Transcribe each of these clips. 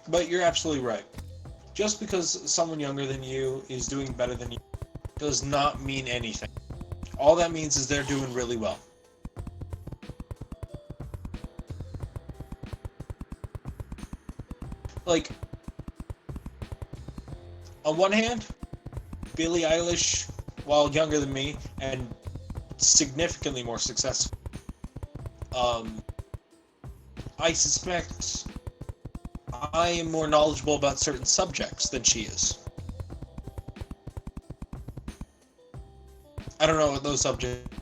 But you're absolutely right. Just because someone younger than you is doing better than you does not mean anything. All that means is they're doing really well. Like, on one hand, Billie Eilish, while younger than me and significantly more successful, um, I suspect I am more knowledgeable about certain subjects than she is. I don't know what those subjects.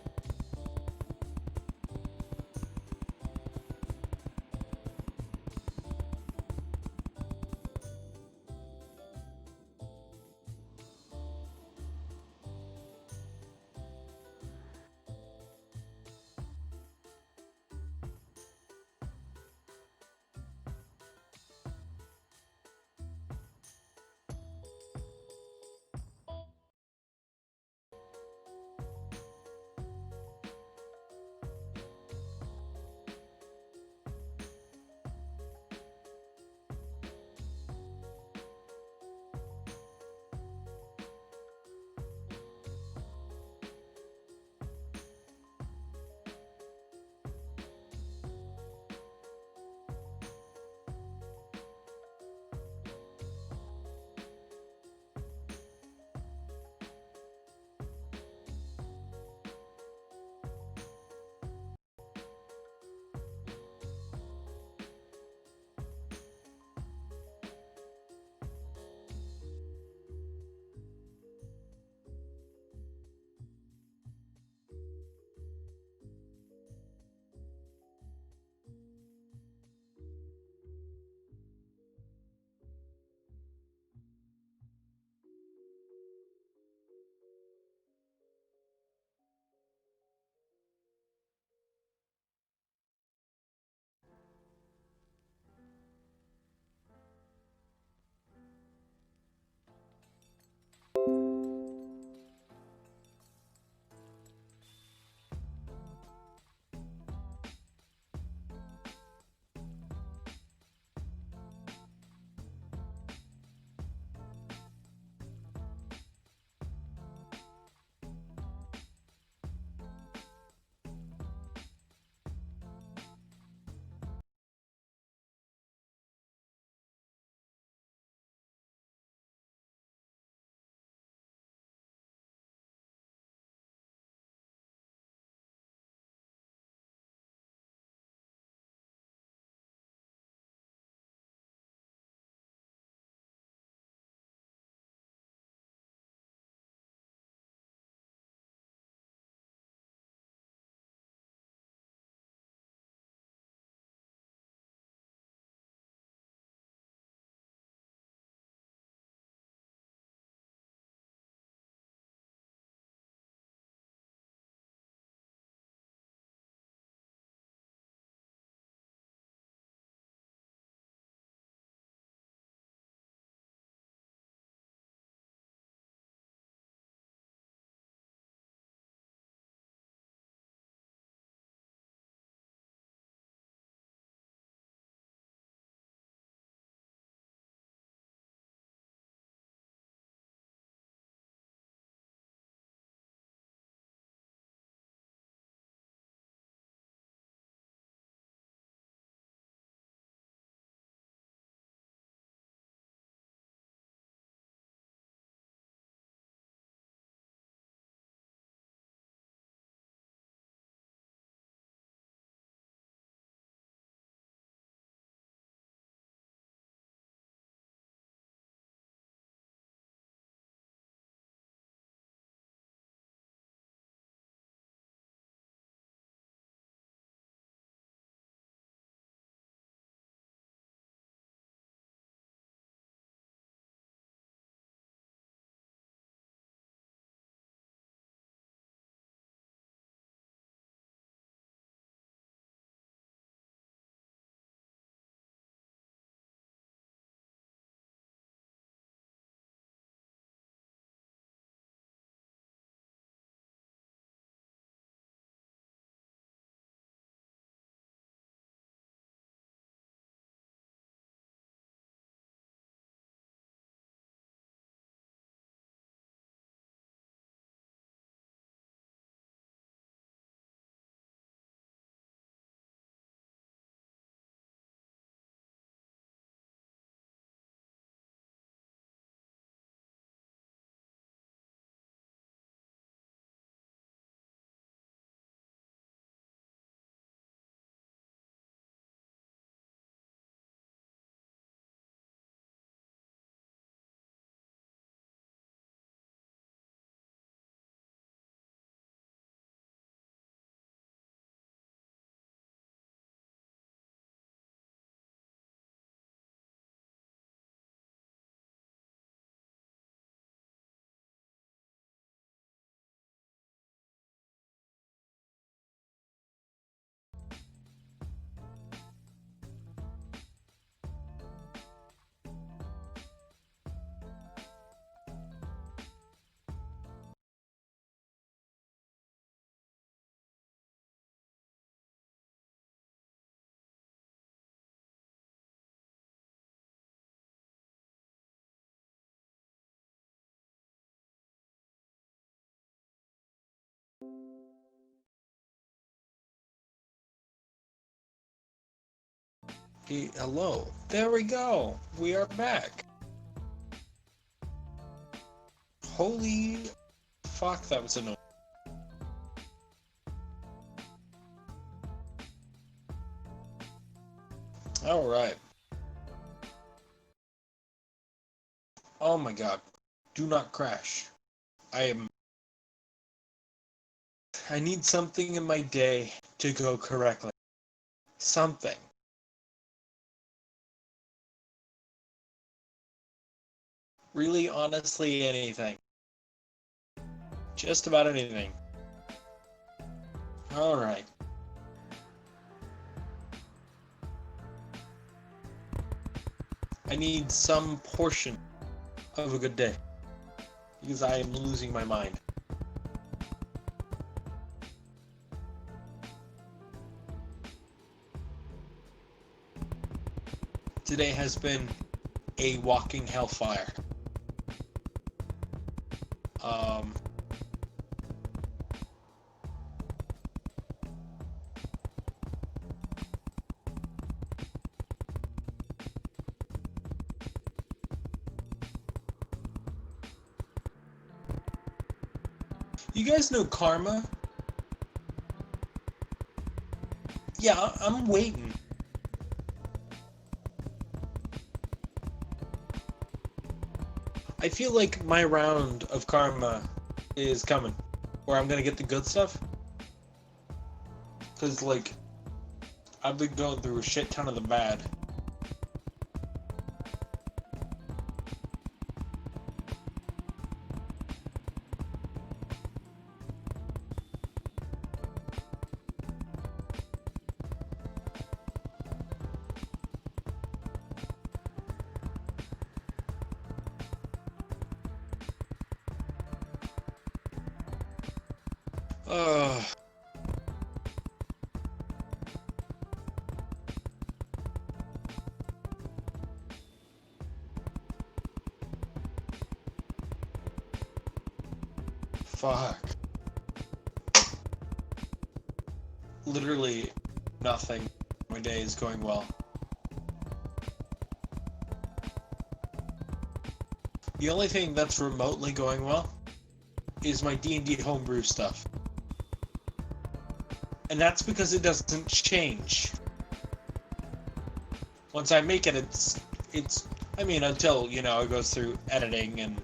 Hello. There we go. We are back. Holy fuck, that was annoying. Alright. Oh my god. Do not crash. I need something in my day to go correctly. Something. Really, honestly, anything. Just about anything. Alright. I need some portion of a good day. Because I am losing my mind. Today has been a walking hellfire. You guys know Karma? Yeah, I'm waiting. I feel like my round of Karma is coming. Where I'm gonna get the good stuff. Because, like, I've been going through a shit ton of the bad. Ugh. Fuck. Literally nothing. My day is going well. The only thing that's remotely going well is my D&D homebrew stuff. And that's because it doesn't change. Once I make it, it's I mean, until, you know, it goes through editing and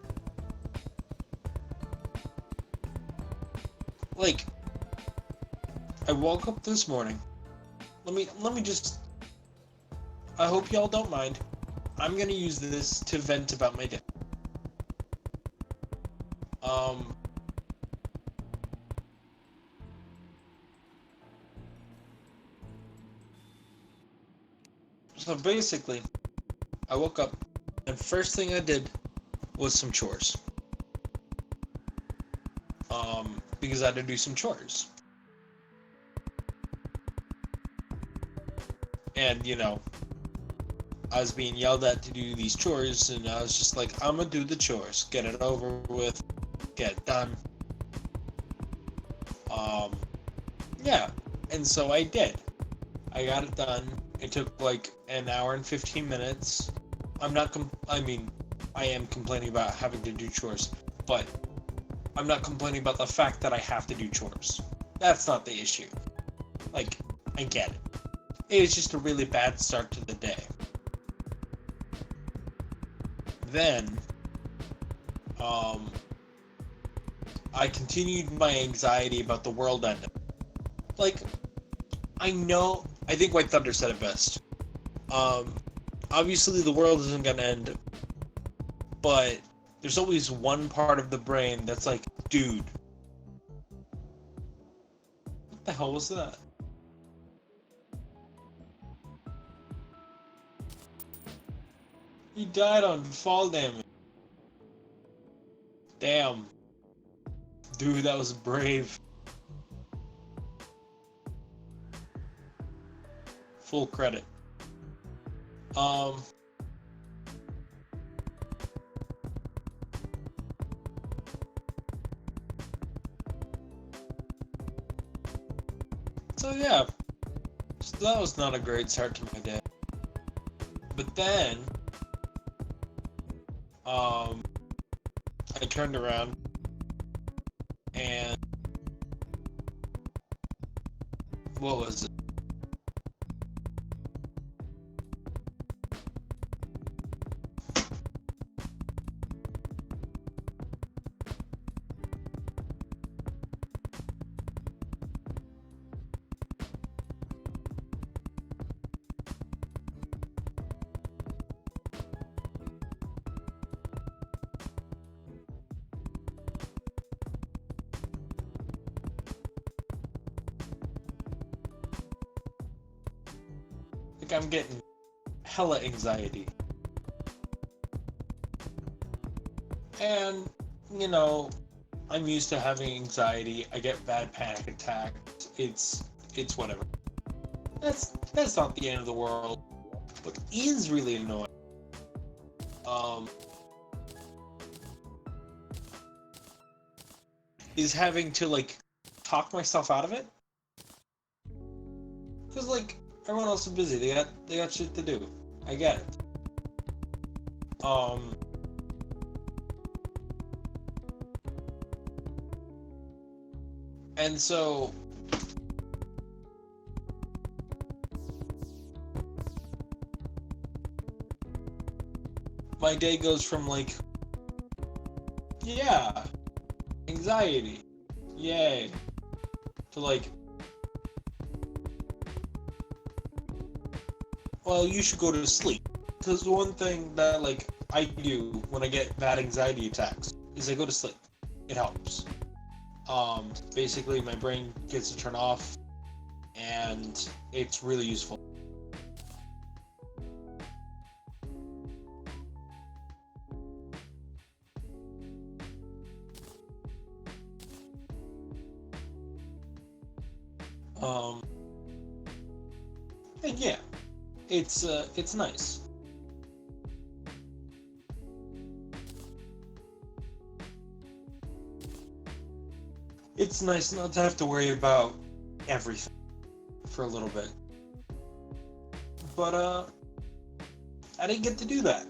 like I woke up this morning. Let me just I hope y'all don't mind. I'm gonna use this to vent about my day. So basically, I woke up and first thing I did was some chores. Because I had to do some chores. And, you know, I was being yelled at to do these chores, and I was just like, I'm gonna do the chores, get it over with, get it done. Yeah, and so I did. I got it done. It took like an hour and 15 minutes. I mean, I am complaining about having to do chores, but I'm not complaining about the fact that I have to do chores. That's not the issue. Like, I get it. It was just a really bad start to the day. Then, I continued my anxiety about the world ending. Like, I think White Thunder said it best. Obviously the world isn't gonna end, but there's always one part of the brain that's like, dude, what the hell was that? He died on fall damage. Damn. Dude, that was brave. Full credit. So yeah, so that was not a great start to my day. But then, I turned around and what was it? Like I'm getting hella anxiety. And, you know, I'm used to having anxiety. I get bad panic attacks. It's whatever. That's not the end of the world. What is really annoying, um, is having to like talk myself out of it. Cause like everyone else is busy. They got shit to do. I get it. And so my day goes from like, yeah, anxiety, yay, to like, well, you should go to sleep. Because the one thing that like I do when I get bad anxiety attacks is I go to sleep. It helps. Basically my brain gets to turn off, and it's really useful. Um, and yeah, it's nice. It's nice not to have to worry about everything for a little bit. But I didn't get to do that.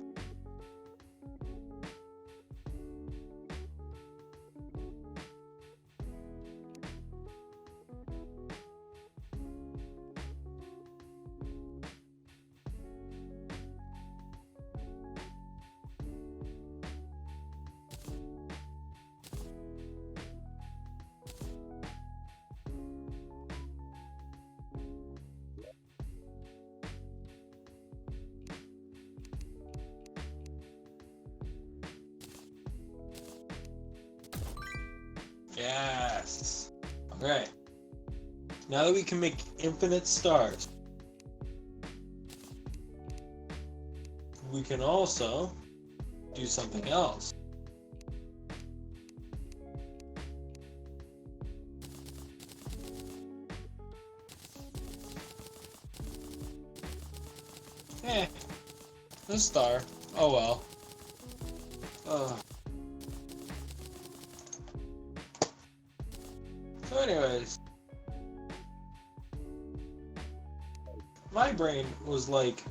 Yes. Okay. Now that we can make infinite stars, we can also do something else. Eh, a star. Oh well. Ugh. So anyways, my brain was like,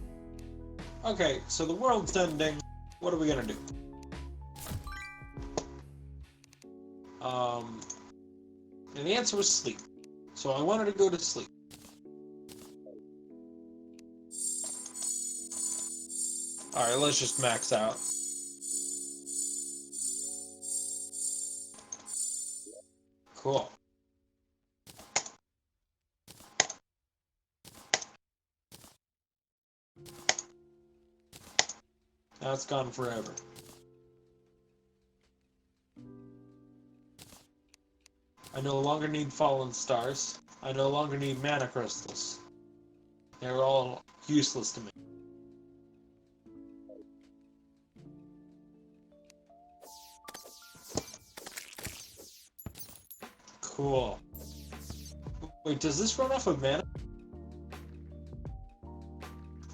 okay, so the world's ending, what are we gonna do? Um, and the answer was sleep. So I wanted to go to sleep. Alright, let's just max out. Cool. Now it's gone forever. I no longer need fallen stars. I no longer need mana crystals. They're all useless to me. Cool. Wait, does this run off of mana?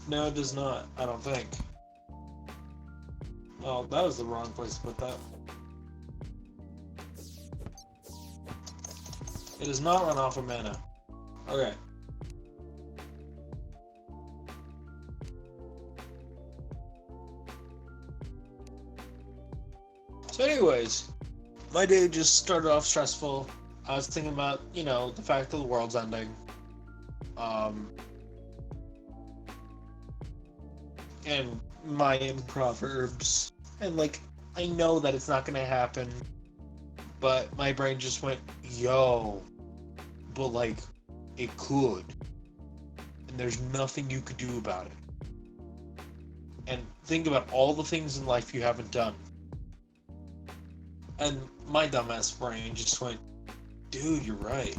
No, it does not. I don't think. Oh, that was the wrong place to put that. It does not run off of mana. Okay. So anyways, my day just started off stressful. I was thinking about, the fact that the world's ending. Um, and Mayan proverbs. And, I know that it's not gonna happen, but my brain just went, yo, but, it could. And there's nothing you could do about it. And think about all the things in life you haven't done. And my dumbass brain just went, dude, you're right.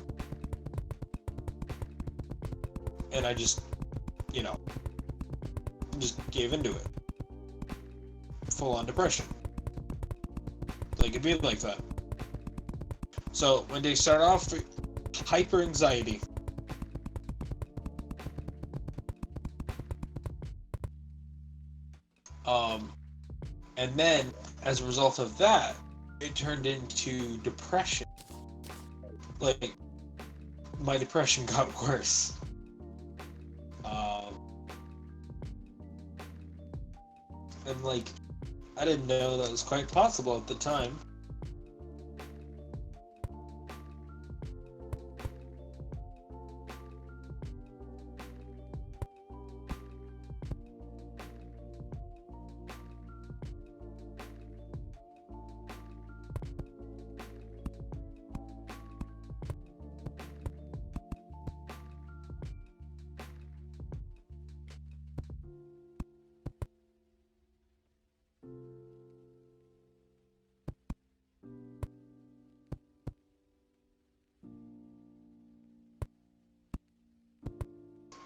And I just, just gave into it. Full on depression. It'd be like that. So when they start off, hyper anxiety. And then as a result of that, it turned into depression. My depression got worse. And I didn't know that was quite possible at the time.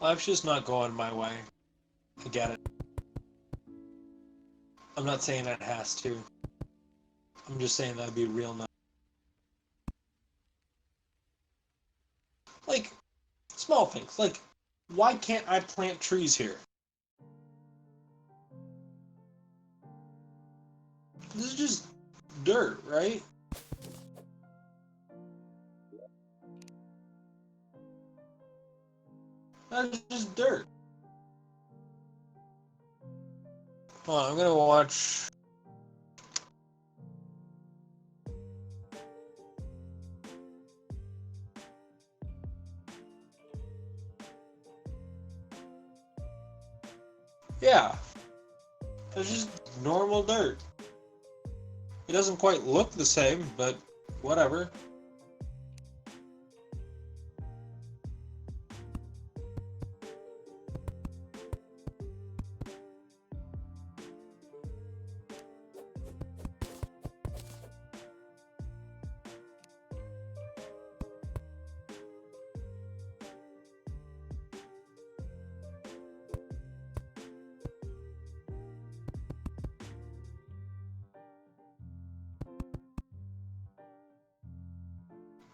Life's just not going my way. I get it. I'm not saying it has to. I'm just saying that'd be real nice. Small things. Why can't I plant trees here? This is just dirt, right? That's just dirt. Hold on, I'm gonna watch. Yeah. It's just normal dirt. It doesn't quite look the same, but whatever.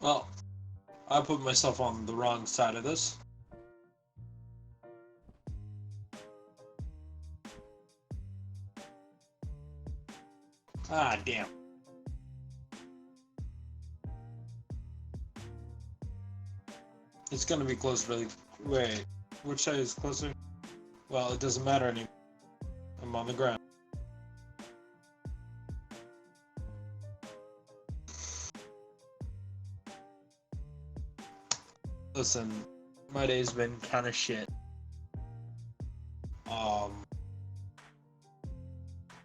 Well, I put myself on the wrong side of this. Ah, damn. It's gonna be closer to the... Wait, which side is closer? Well, it doesn't matter anymore. I'm on the ground. Listen, my day's been kind of shit.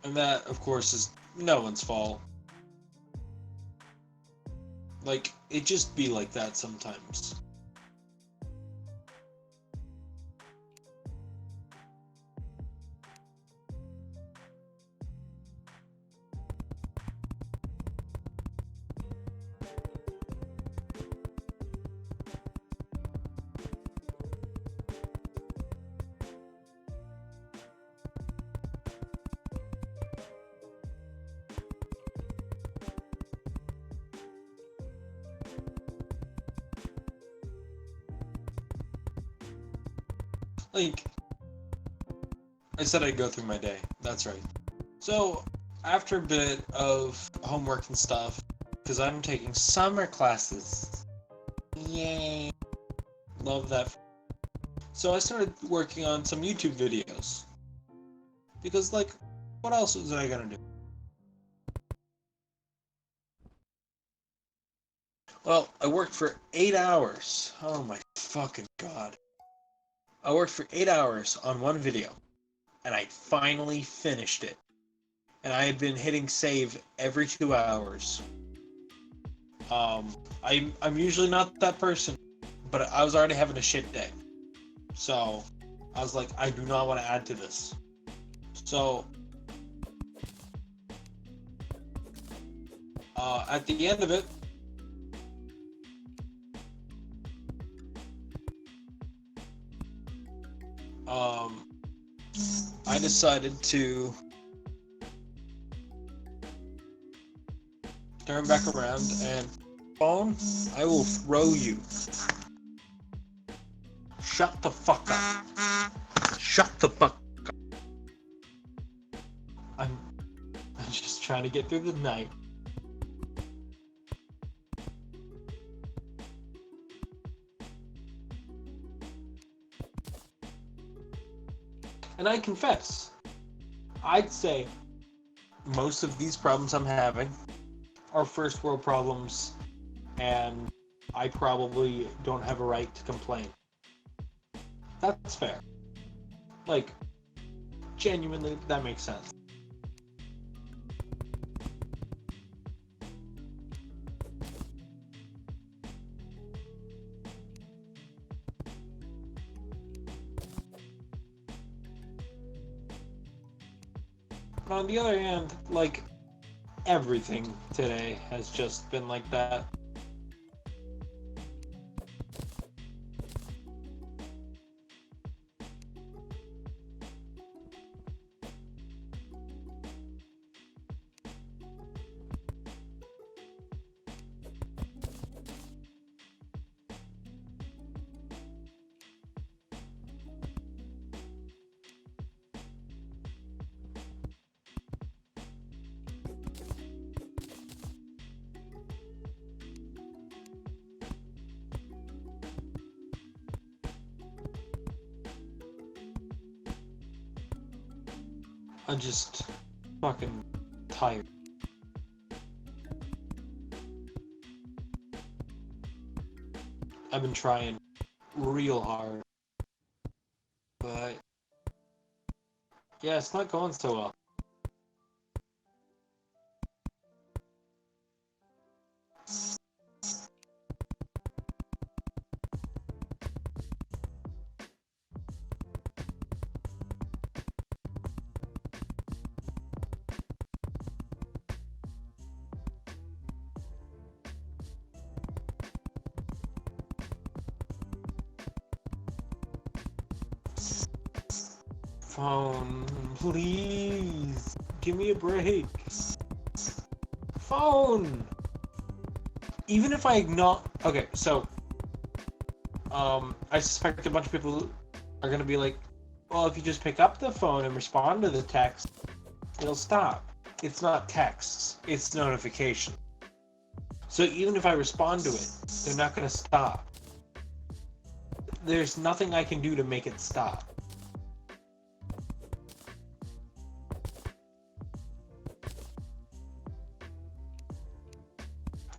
And that, of course, is no one's fault. It just be like that sometimes. I said I'd go through my day. That's right. So, after a bit of homework and stuff, because I'm taking summer classes. Yay. Love that. So I started working on some YouTube videos. Because, what else was I gonna do? Well, I worked for 8 hours. Oh my fucking god. I worked for 8 hours on one video, and I finally finished it. And I had been hitting save every 2 hours. I'm usually not that person, but I was already having a shit day. So I was like, I do not want to add to this. So at the end of it, I decided to turn back around and phone, I will throw you. Shut the fuck up. Shut the fuck up. I'm just trying to get through the night. And I confess, I'd say most of these problems I'm having are first world problems, and I probably don't have a right to complain. That's fair. Like, genuinely, that makes sense. But on the other hand, like, everything today has just been like that. I'm just fucking tired. I've been trying real hard, but yeah, it's not going so well. Phone, please, give me a break. Phone! Even if I ignore... Okay, so... I suspect a bunch of people are gonna be like, well, if you just pick up the phone and respond to the text, it'll stop. It's not texts, it's notification. So even if I respond to it, they're not gonna stop. There's nothing I can do to make it stop.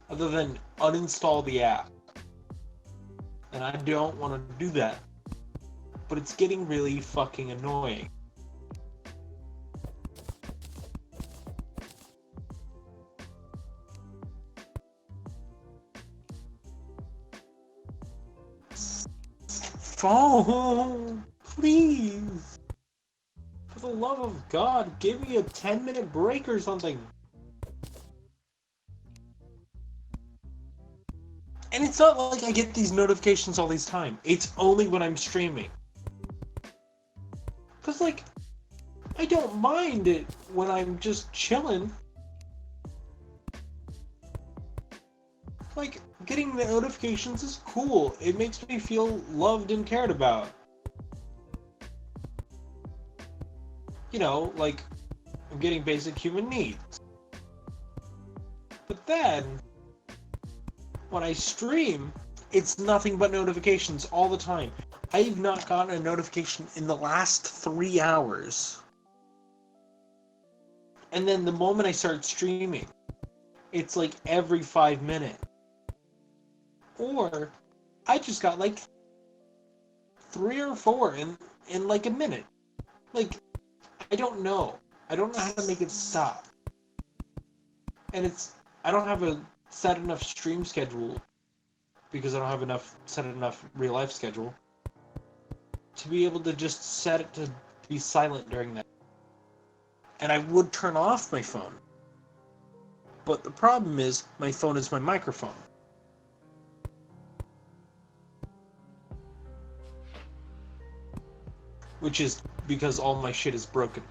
Other than uninstall the app. And I don't want to do that. But it's getting really fucking annoying. Phone! Please! For the love of God, give me a 10-minute break or something. And it's not like I get these notifications all these time. It's only when I'm streaming. Because, like, I don't mind it when I'm just chilling. Like, getting the notifications is cool. It makes me feel loved and cared about. You know, like, I'm getting basic human needs. But then, when I stream, it's nothing but notifications all the time. I've not gotten a notification in the last 3 hours. And then the moment I start streaming, it's like every 5 minutes. or I just got like 3 or 4 in like a minute. Like, I don't know. I don't know how to make it stop. And I don't have a set enough stream schedule because I don't have enough real life schedule to be able to just set it to be silent during that. And I would turn off my phone. But the problem is, my phone is my microphone. Which is because all my shit is broken.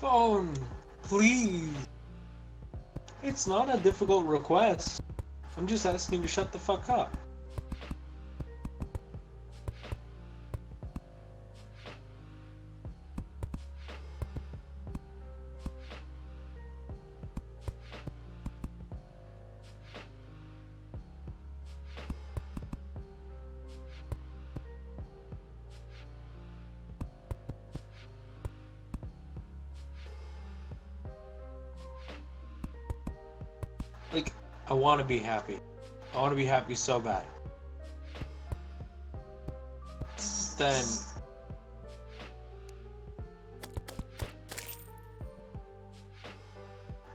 Phone, please. It's not a difficult request. I'm just asking you to shut the fuck up. Like, I want to be happy. I want to be happy so bad. Then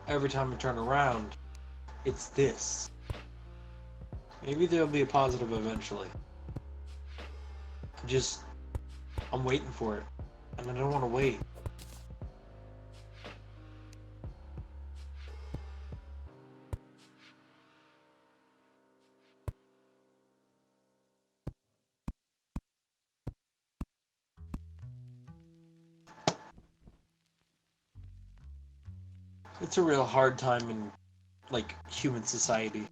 every time I turn around, it's this. Maybe there'll be a positive eventually. I'm waiting for it. And I don't want to wait. It's a real hard time in, like, human society.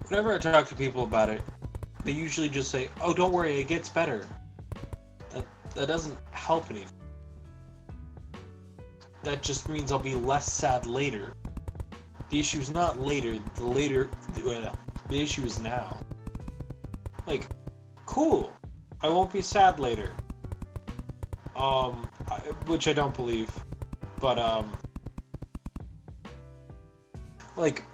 Whenever I talk to people about it, they usually just say, "Oh, don't worry, it gets better." That doesn't help anything. That just means I'll be less sad later. The issue is not later. The issue is now. Like, cool. I won't be sad later. Which I don't believe, but like.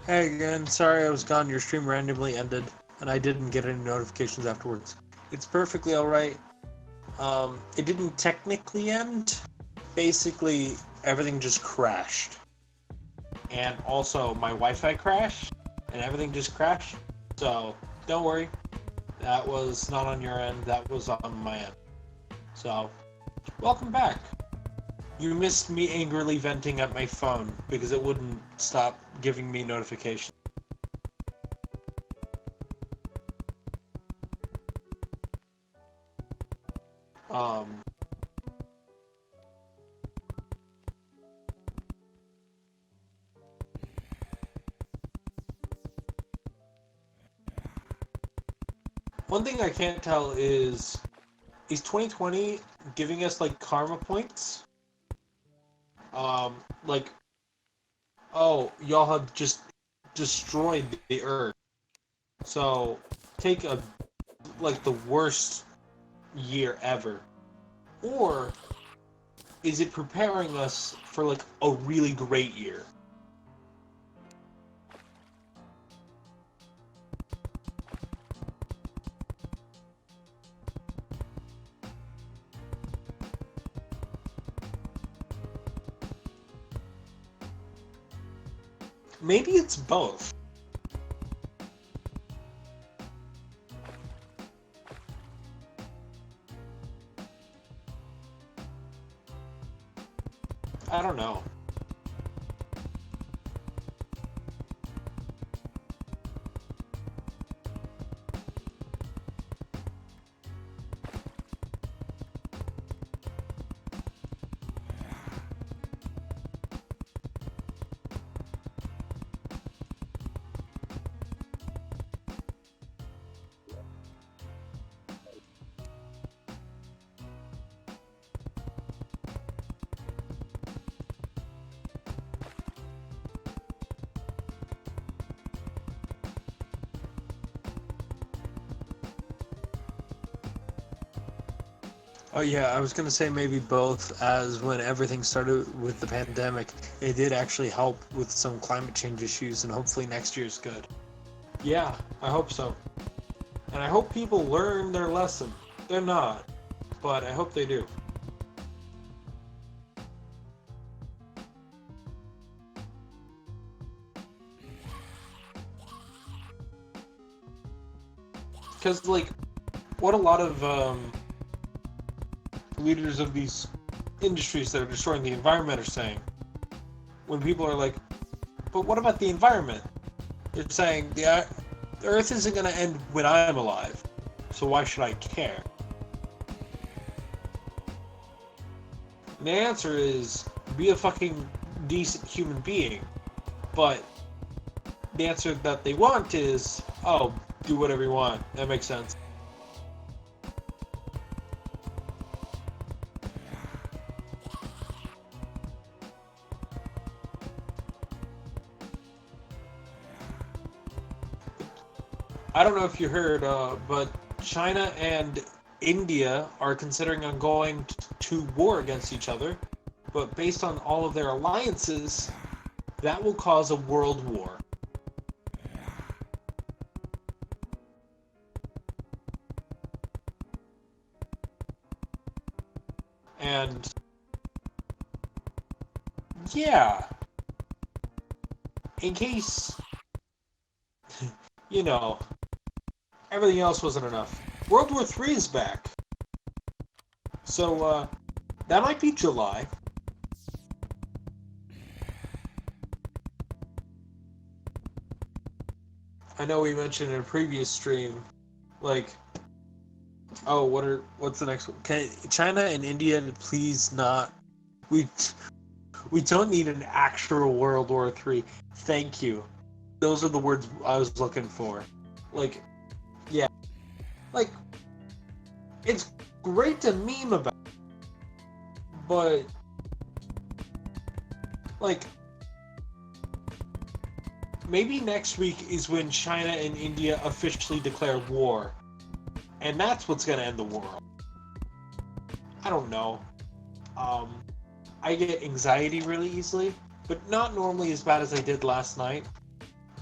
Hey again, sorry I was gone. Your stream randomly ended, and I didn't get any notifications afterwards. It's perfectly alright. It didn't technically end. Basically, everything just crashed. And also, my Wi-Fi crashed, and everything just crashed. So, don't worry. That was not on your end, that was on my end. So, welcome back. You missed me angrily venting at my phone because it wouldn't stop giving me notifications. Um, One thing I can't tell is 2020 giving us like karma points? Like, oh, y'all have just destroyed the earth. So take the worst year ever. Or is it preparing us for like a really great year? Maybe it's both. I don't know. Oh yeah, I was gonna say maybe both, as when everything started with the pandemic, it did actually help with some climate change issues, and hopefully next year's good. Yeah, I hope so. And I hope people learn their lesson. They're not, but I hope they do. Because, like, what a lot of leaders of these industries that are destroying the environment are saying, when people are like, but what about the environment? They're saying the Earth isn't going to end when I'm alive, so why should I care? And the answer is, be a fucking decent human being. But the answer that they want is, oh, do whatever you want. That makes sense. I don't know if you heard, but China and India are considering on going to war against each other. But based on all of their alliances, that will cause a world war. And yeah, in case, you know, everything else wasn't enough, World War III is back. So, that might be July. I know we mentioned in a previous stream, like, oh, what's the next one? Can China and India please not? We we don't need an actual World War III. Thank you. Those are the words I was looking for. Like, yeah, like it's great to meme about, but like maybe next week is when China and India officially declare war, and that's what's gonna end the world. I don't know. I get anxiety really easily, but not normally as bad as I did last night.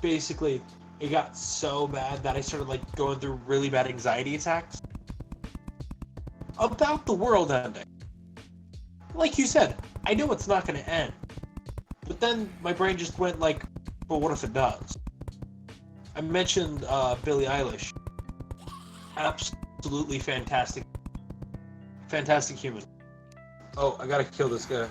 basically, it got so bad that I started like going through really bad anxiety attacks about the world ending. Like you said, I know it's not going to end. But then my brain just went like, well, what if it does? I mentioned Billie Eilish. Absolutely fantastic. Fantastic human. Oh, I gotta kill this guy.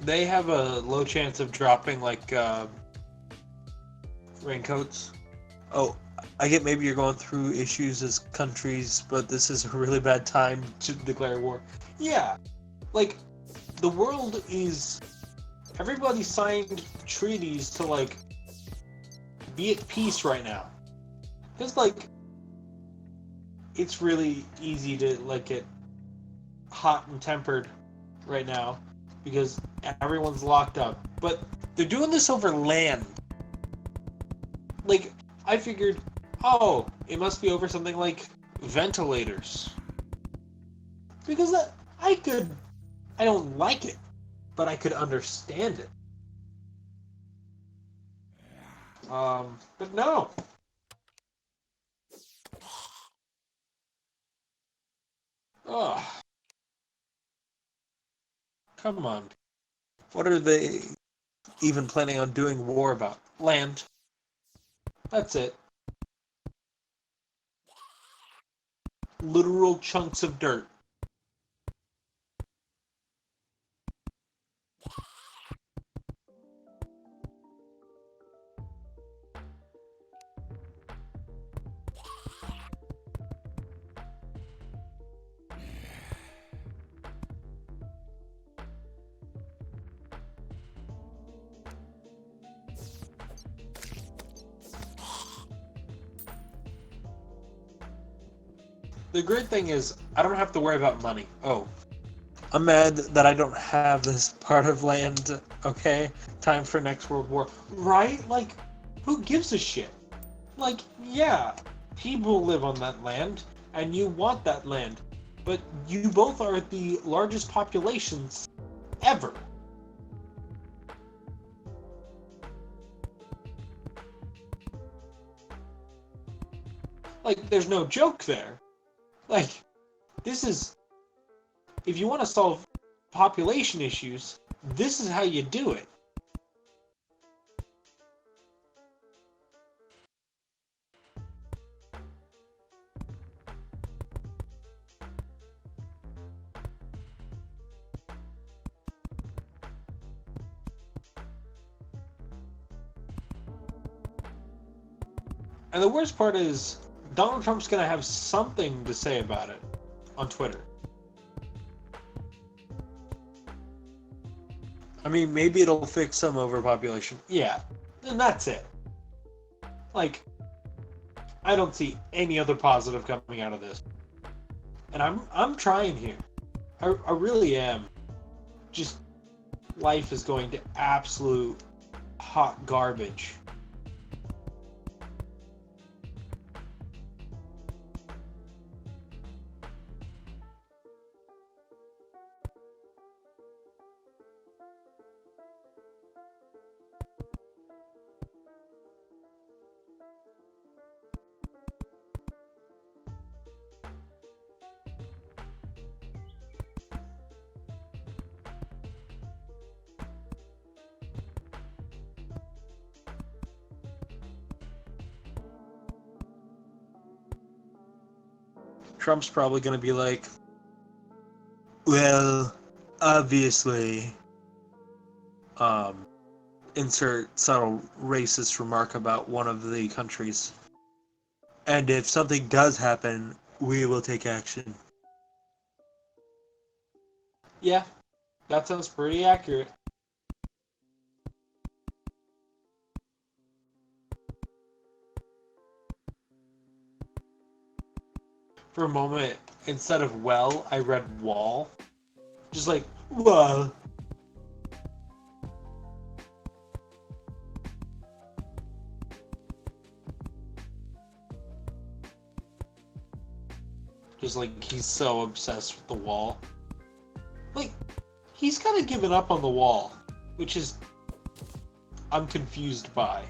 They have a low chance of dropping like raincoats. Oh, I get maybe you're going through issues as countries, but this is a really bad time to declare war. Yeah, like the world is. Everybody signed treaties to like be at peace right now. Because like it's really easy to like get hot and tempered right now because everyone's locked up. But they're doing this over land. Like, I figured, oh, it must be over something like ventilators. Because I don't like it, but I could understand it. But no. Oh, come on. What are they even planning on doing war about? Land. That's it. Literal chunks of dirt. The great thing is, I don't have to worry about money. Oh, I'm mad that I don't have this part of land, okay? Time for next World War. Right? Like, who gives a shit? Like, yeah, people live on that land, and you want that land, but you both are the largest populations ever. Like, there's no joke there. Like, this is. If you want to solve population issues, this is how you do it. And the worst part is, Donald Trump's going to have something to say about it on Twitter. I mean, maybe it'll fix some overpopulation. Yeah, and that's it. Like, I don't see any other positive coming out of this. And I'm trying here. I really am. Just life is going to absolute hot garbage. Trump's probably going to be like, well, obviously, um, insert subtle racist remark about one of the countries. And if something does happen, we will take action. Yeah, that sounds pretty accurate. For a moment, instead of well, I read wall. Just like, well. Just like he's so obsessed with the wall. Like, he's kind of given up on the wall, which is I'm confused by.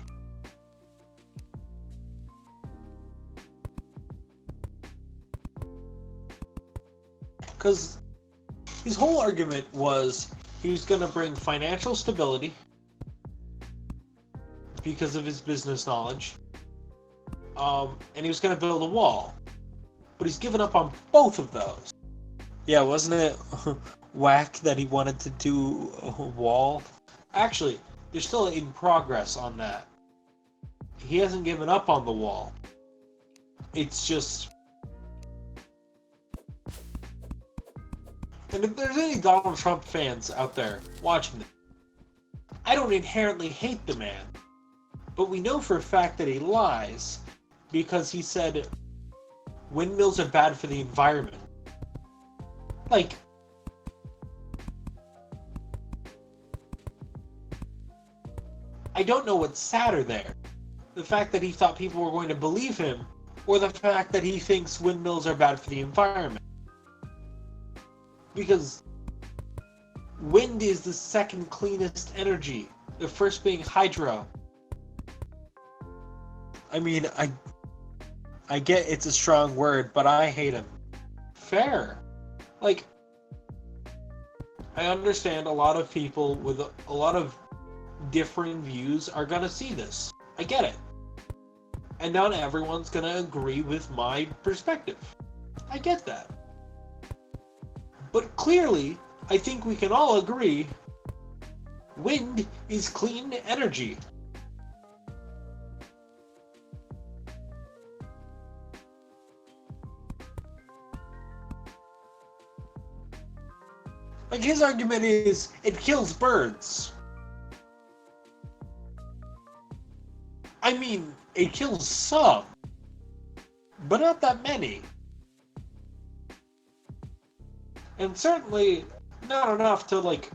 Because his whole argument was he was going to bring financial stability because of his business knowledge, and he was going to build a wall. But he's given up on both of those. Yeah, wasn't it whack that he wanted to do a wall? Actually, they're still in progress on that. He hasn't given up on the wall. It's just... And if there's any Donald Trump fans out there watching this, I don't inherently hate the man. But we know for a fact that he lies because he said windmills are bad for the environment. Like, I don't know what's sadder there. The fact that he thought people were going to believe him, or the fact that he thinks windmills are bad for the environment. Because wind is the second cleanest energy, the first being hydro. I mean, I get it's a strong word, but I hate him. Fair. Like, I understand a lot of people with a lot of differing views are gonna see this. I get it. And not everyone's gonna agree with my perspective. I get that. But clearly, I think we can all agree, wind is clean energy. Like, his argument is, it kills birds. I mean, it kills some, but not that many. And certainly not enough to, like,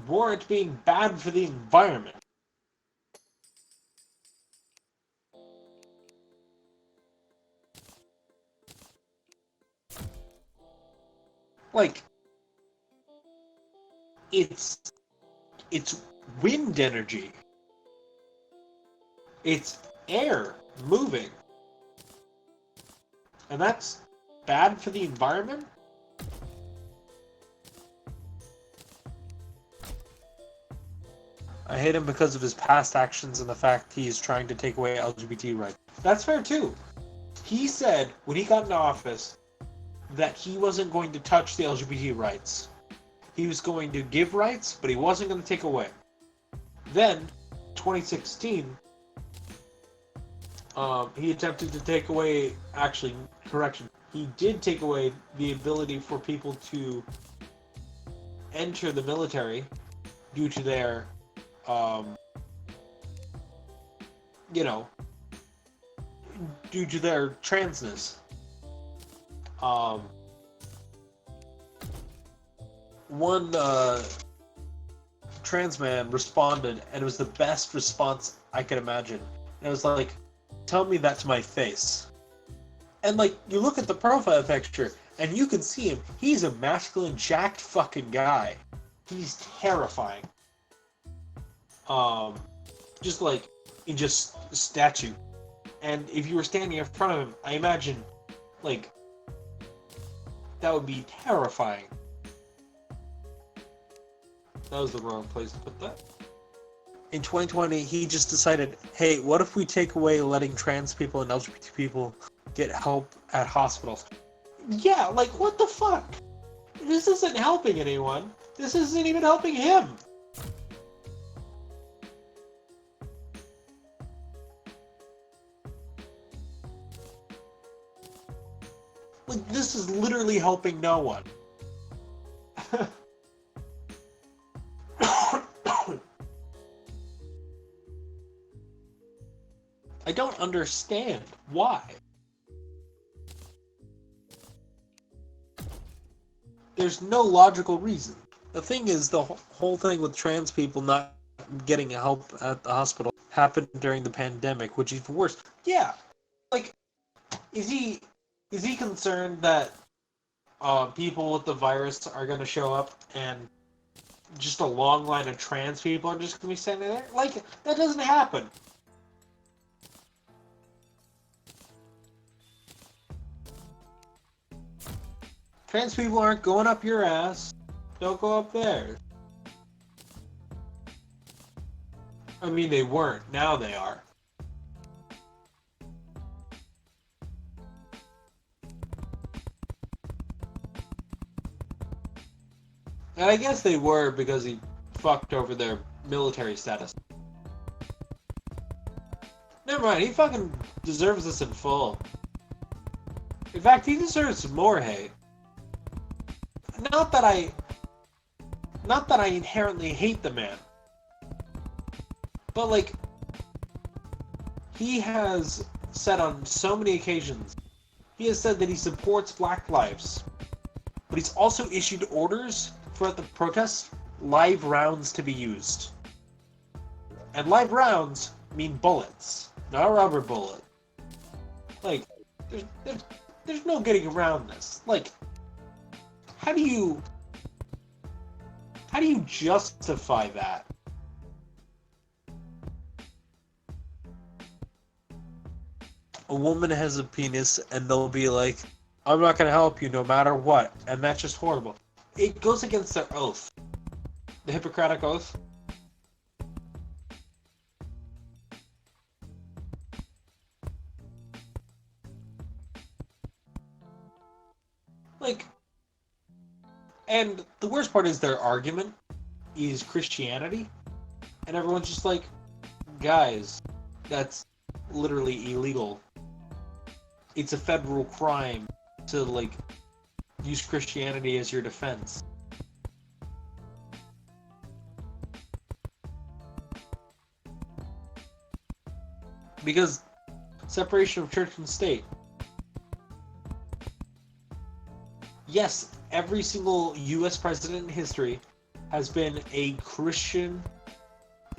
warrant being bad for the environment. Like, it's wind energy. It's air moving. And that's bad for the environment? I hate him because of his past actions and the fact he's trying to take away LGBT rights. That's fair too. He said, when he got into office, that he wasn't going to touch the LGBT rights. He was going to give rights, but he wasn't going to take away. Then, 2016, he attempted to take away, actually, correction, he did take away the ability for people to enter the military due to their, due to their transness. One trans man responded, and it was the best response I could imagine. And it was like, tell me that to my face. And like, you look at the profile picture, and you can see him. He's a masculine, jacked fucking guy. He's terrifying. Just like, in just a statue. And if you were standing in front of him, I imagine, like, that would be terrifying. That was the wrong place to put that. In 2020, he just decided, hey, what if we take away letting trans people and LGBT people get help at hospitals? Yeah, like, what the fuck? This isn't helping anyone. This isn't even helping him. Like, this is literally helping no one. I don't understand why. There's no logical reason. The thing is, the whole thing with trans people not getting help at the hospital happened during the pandemic, which is even worse. Yeah, like, is he Is he concerned that people with the virus are going to show up and just a long line of trans people are just going to be standing there? Like, that doesn't happen. Trans people aren't going up your ass. Don't go up there. I mean, they weren't. Now they are. And I guess they were because he fucked over their military status. Never mind, he fucking deserves this in full. In fact, he deserves more hate. Not that I inherently hate the man. But like, he has said on so many occasions, he has said that he supports Black lives. But he's also issued orders for the protests, live rounds to be used. And live rounds mean bullets, not a rubber bullet. Like, there's no getting around this. Like, how do you justify that? A woman has a penis and they'll be like, I'm not going to help you no matter what. And that's just horrible. It goes against their oath. The Hippocratic Oath. Like, and the worst part is their argument is Christianity. And everyone's just like, guys, that's literally illegal. It's a federal crime to, like, use Christianity as your defense. Because separation of church and state. Yes, every single US president in history has been a Christian.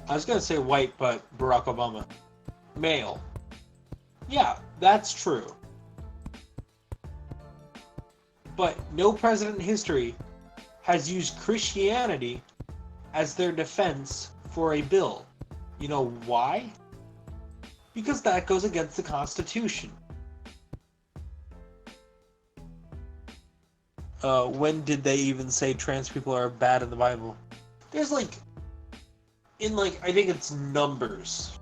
I was going to say white, but Barack Obama. Male. Yeah, that's true. But no president in history has used Christianity as their defense for a bill. You know why? Because that goes against the Constitution. When did they even say trans people are bad in the Bible? There's like, I think it's Numbers.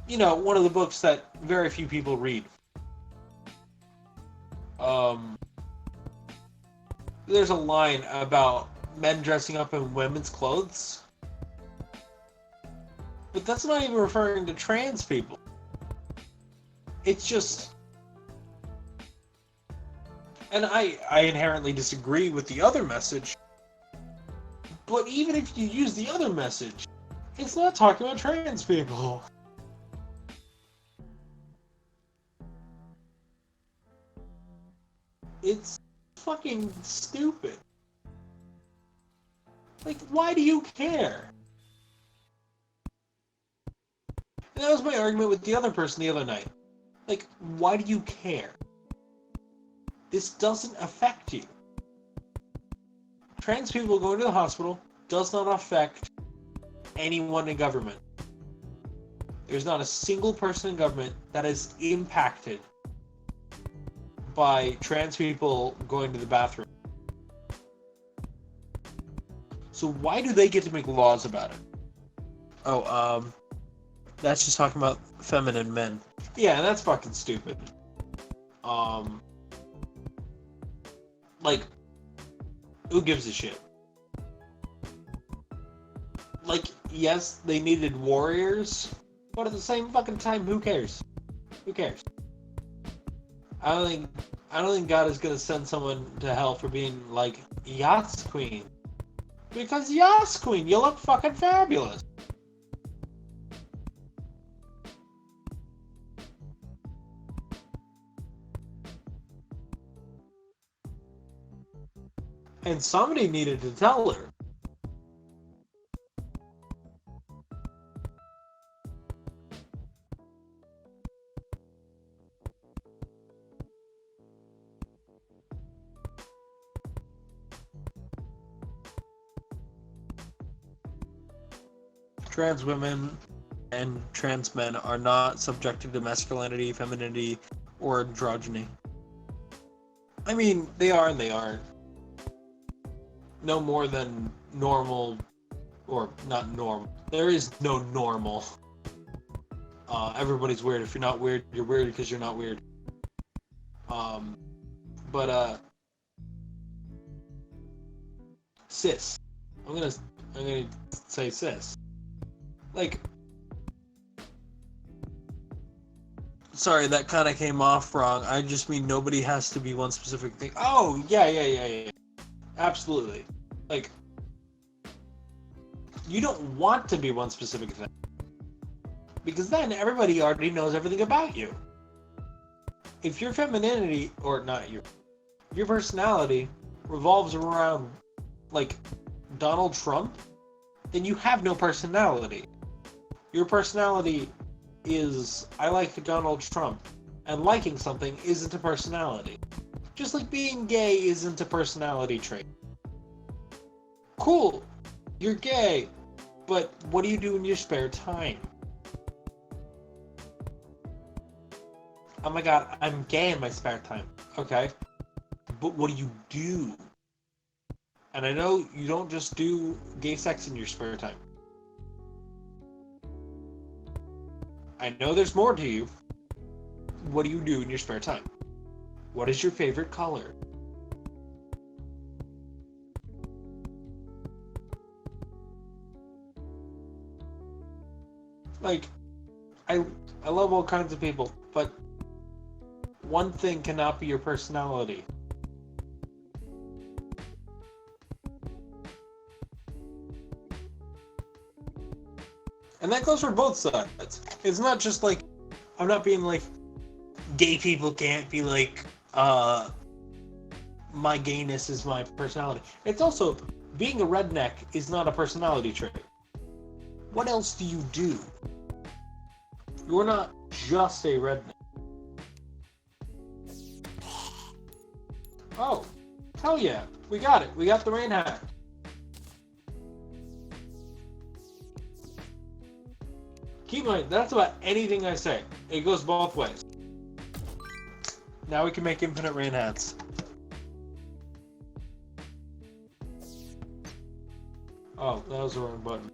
You know, one of the books that very few people read. There's a line about men dressing up in women's clothes. But that's not even referring to trans people. It's just... And I inherently disagree with the other message. But even if you use the other message, it's not talking about trans people. It's fucking stupid. Like, why do you care? And that was my argument with the other person the other night. Like, why do you care? This doesn't affect you. Trans people going to the hospital does not affect anyone in government. There's not a single person in government that is impacted by trans people going to the bathroom. So why do they get to make laws about it? Oh, that's just talking about feminine men. Yeah, that's fucking stupid. Like, who gives a shit? Like, yes, they needed warriors, but at the same fucking time, who cares? Who cares? I don't think God is gonna send someone to hell for being like, Yas Queen. Because Yas Queen, you look fucking fabulous. And somebody needed to tell her. trans women and trans men are not subjected to masculinity, femininity, or androgyny. I mean, they are and they aren't. No more than normal, or not normal. There is no normal. Everybody's weird. If you're not weird, you're weird because you're not weird. But cis. I'm gonna say cis. Like, sorry, that kind of came off wrong. I just mean nobody has to be one specific thing. Oh, yeah. Absolutely. Like, you don't want to be one specific thing. Because then everybody already knows everything about you. If your femininity, or not your, if your personality revolves around, like, Donald Trump, then you have no personality. Your personality is, I like Donald Trump, and liking something isn't a personality. Just like being gay isn't a personality trait. Cool, you're gay, but what do you do in your spare time? Oh my god, I'm gay in my spare time. Okay, but what do you do? And I know you don't just do gay sex in your spare time. I know there's more to you. What do you do in your spare time? What is your favorite color? Like, I love all kinds of people, but one thing cannot be your personality. And that goes for both sides. It's not just like, I'm not being like, gay people can't be like, my gayness is my personality. It's also, being a redneck is not a personality trait. What else do you do? You're not just a redneck. Oh, hell yeah. We got it. We got the rain hat. Keep in mind, that's about anything I say. It goes both ways. Now we can make infinite rain hats. Oh, that was the wrong button.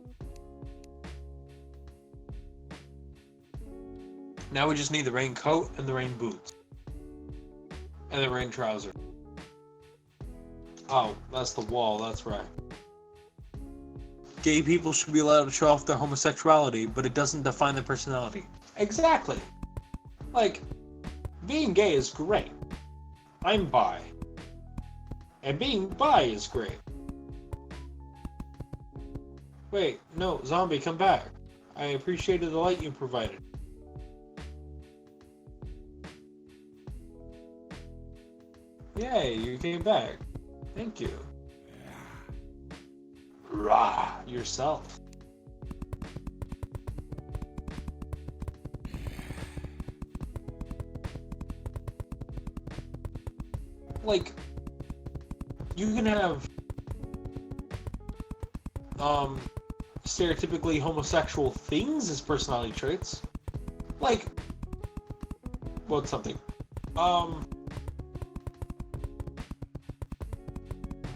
Now we just need the rain coat and the rain boots. And the rain trouser. Oh, that's the wall, that's right. Gay people should be allowed to show off their homosexuality, but it doesn't define their personality. Exactly. Like, being gay is great. I'm bi. And being bi is great. Wait, no, zombie, come back. I appreciated the light you provided. Yay, you came back. Thank you. Rah, yourself. Like, you can have stereotypically homosexual things as personality traits. Like, what's something?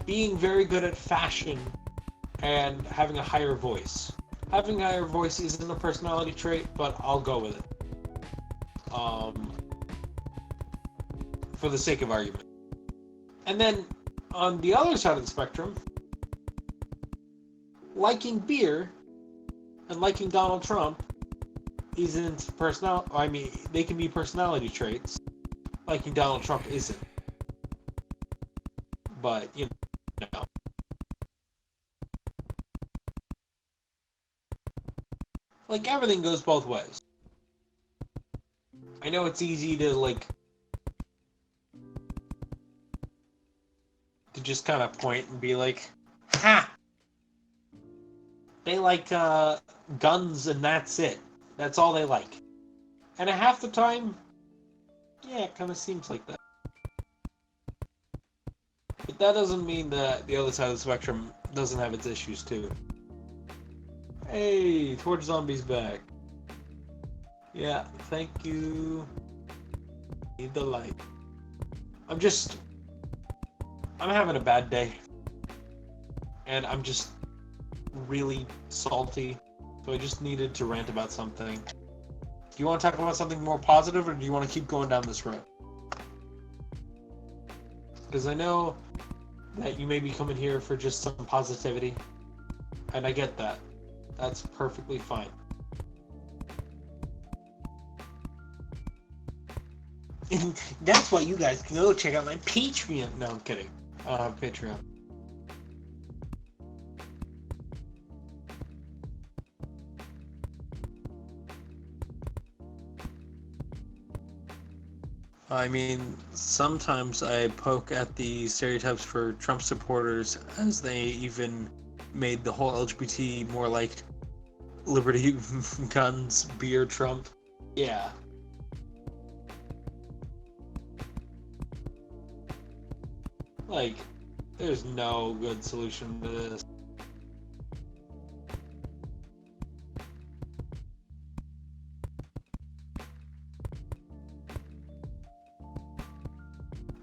Being very good at fashion and having a higher voice. Having a higher voice isn't a personality trait, but I'll go with it. For the sake of argument. And then, on the other side of the spectrum, liking beer and liking Donald Trump isn't they can be personality traits. Liking Donald Trump isn't. But, you know. Like, everything goes both ways. I know it's easy to, like, to just kind of point and be like, ha! They like, guns and that's it. That's all they like. And half the time, yeah, it kind of seems like that. But that doesn't mean that the other side of the spectrum doesn't have its issues, too. Hey, Torch Zombie's back. Yeah, thank you. Need the light. I'm having a bad day. And I'm just really salty. So I just needed to rant about something. Do you want to talk about something more positive, or do you want to keep going down this road? Because I know that you may be coming here for just some positivity. And I get that. That's perfectly fine. And that's why you guys can go check out my Patreon. No, I'm kidding. I don't have a Patreon. I mean, sometimes I poke at the stereotypes for Trump supporters, as they even made the whole LGBT more like liberty, guns, beer, Trump. Yeah. Like, there's no good solution to this.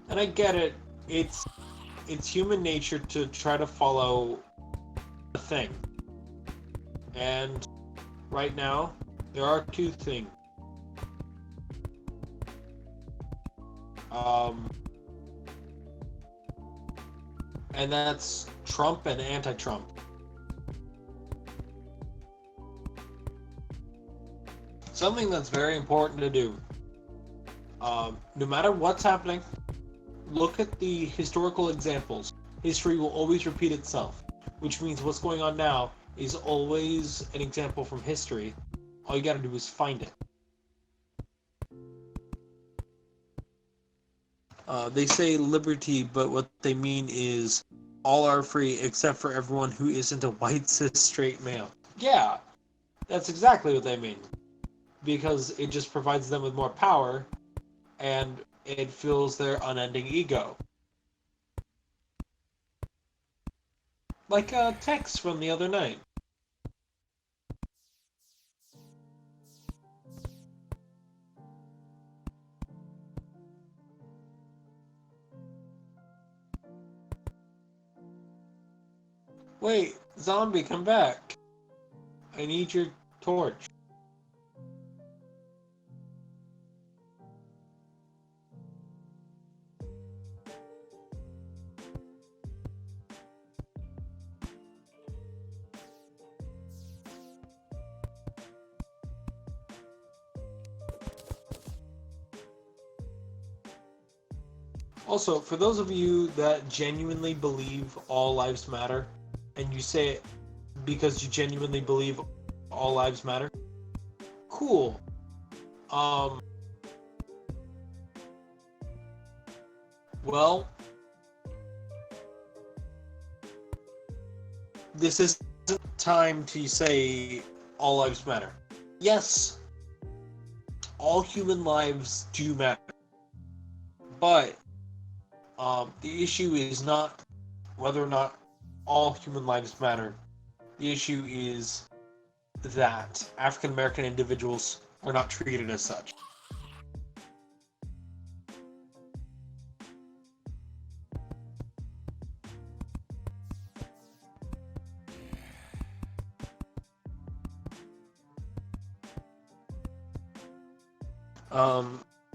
And I get it. It's human nature to try to follow a thing. And right now, there are two things. And that's Trump and anti-Trump. Something that's very important to do. No matter what's happening, look at the historical examples. History will always repeat itself, which means what's going on now is always an example from history. All you gotta do is find it. They say liberty, but what they mean is all are free except for everyone who isn't a white cis straight male. Yeah, that's exactly what they mean. Because it just provides them with more power, and it fills their unending ego. Like a text from the other night. Wait, zombie, come back. I need your torch. Also, for those of you that genuinely believe all lives matter, and you say it because you genuinely believe all lives matter, cool. Well, this isn't time to say all lives matter. Yes, all human lives do matter. But the issue is not whether or not all human lives matter. The issue is that African American individuals are not treated as such.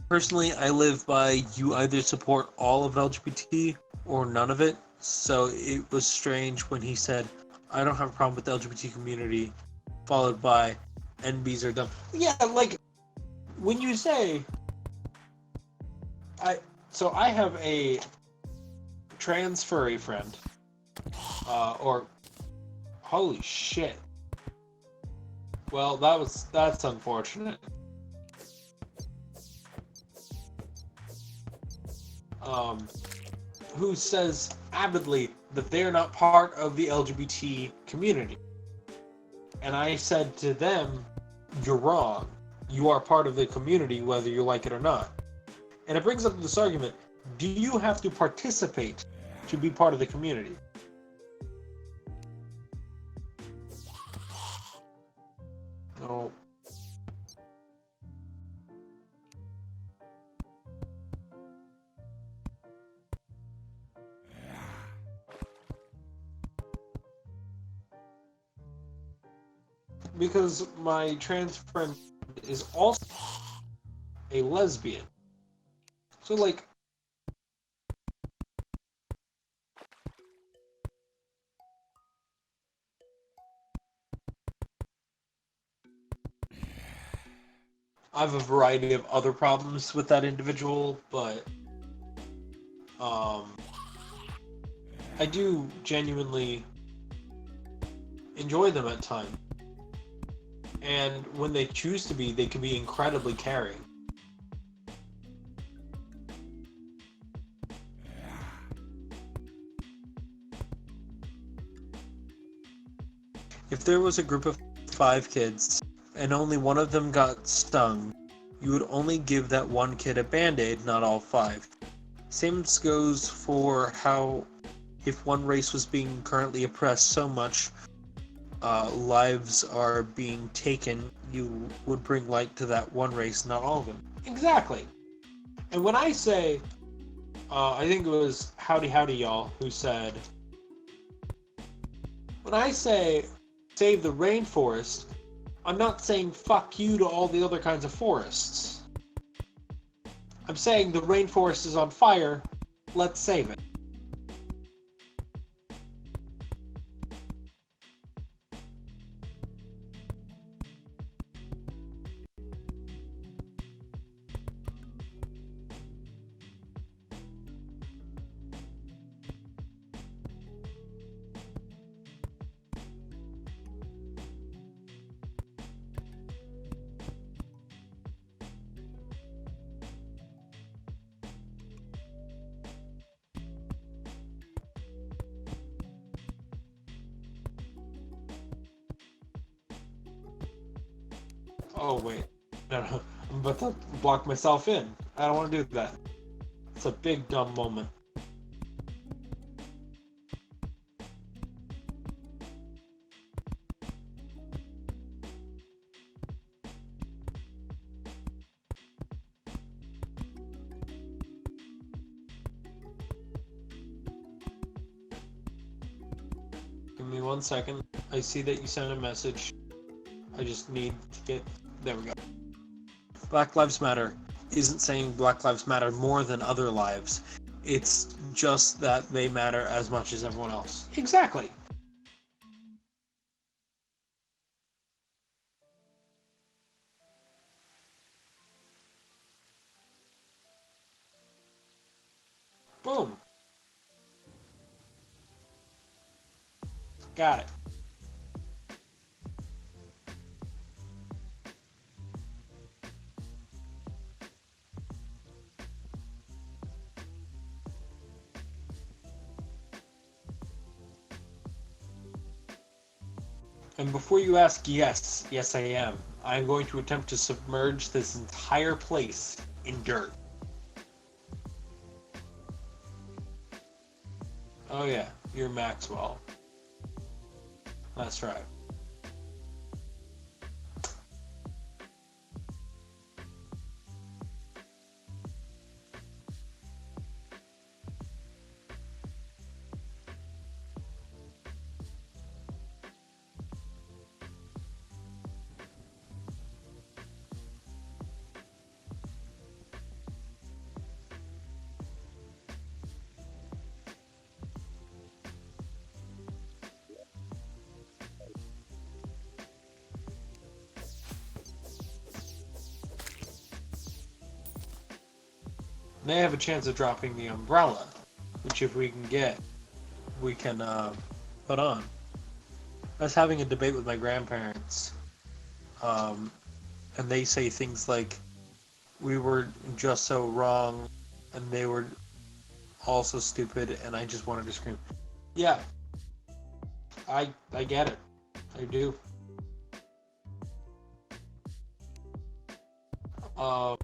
Personally, I live by you either support all of LGBT or none of it. So it was strange when he said, I don't have a problem with the LGBT community, followed by NBs are dumb. Yeah, like, when you say, I have a trans furry friend, holy shit. Well, that's unfortunate. Who says avidly that they're not part of the LGBT community. And I said to them, you're wrong. You are part of the community whether you like it or not. And it brings up this argument, do you have to participate to be part of the community? Oh. Because my trans friend is also a lesbian. So, like, I have a variety of other problems with that individual, but I do genuinely enjoy them at times. And when they choose to be, they can be incredibly caring. If there was a group of 5 kids and only one of them got stung, you would only give that one kid a band-aid, not all 5. Same goes for how if one race was being currently oppressed so much, lives are being taken, you would bring light to that one race, not all of them. Exactly. And when I say, I think it was Howdy Howdy Y'all who said, when I say save the rainforest, I'm not saying fuck you to all the other kinds of forests. I'm saying the rainforest is on fire, let's save it. Oh wait, no, I'm about to block myself in. I don't want to do that. It's a big dumb moment. Give me 1 second. I see that you sent a message. I just need to get... There we go. Black Lives Matter isn't saying Black Lives Matter more than other lives. It's just that they matter as much as everyone else. Exactly. Boom. Got it. And before you ask, yes I am. I'm going to attempt to submerge this entire place in dirt. Oh yeah, you're Maxwell. That's right. They have a chance of dropping the umbrella, which if we can get, we can put on. I was having a debate with my grandparents, and they say things like, we were just so wrong, and they were also stupid, and I just wanted to scream. Yeah, I get it. I do. Uh,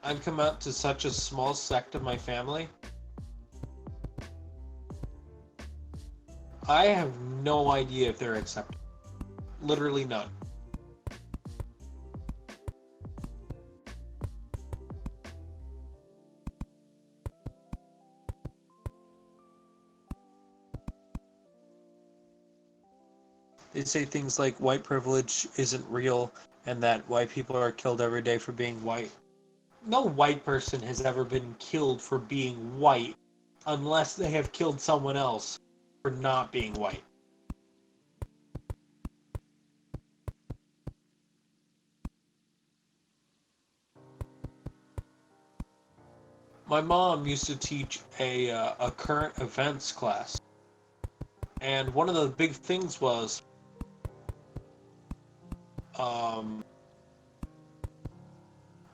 I've come out to such a small sect of my family I have no idea if they're accepted. Literally none. They say things like white privilege isn't real and that white people are killed every day for being white. No white person has ever been killed for being white unless they have killed someone else for not being white. My mom used to teach a current events class, and one of the big things was um,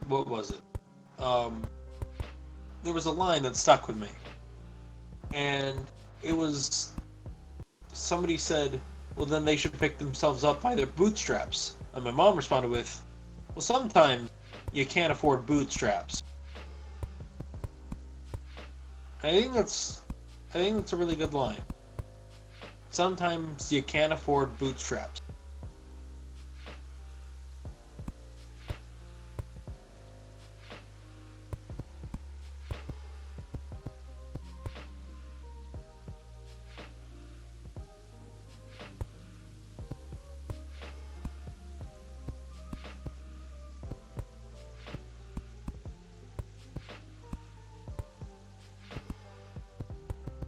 what was it? Um, there was a line that stuck with me, and it was somebody said, "Well, then they should pick themselves up by their bootstraps." And my mom responded with, "Well, sometimes you can't afford bootstraps." I think that's a really good line. Sometimes you can't afford bootstraps.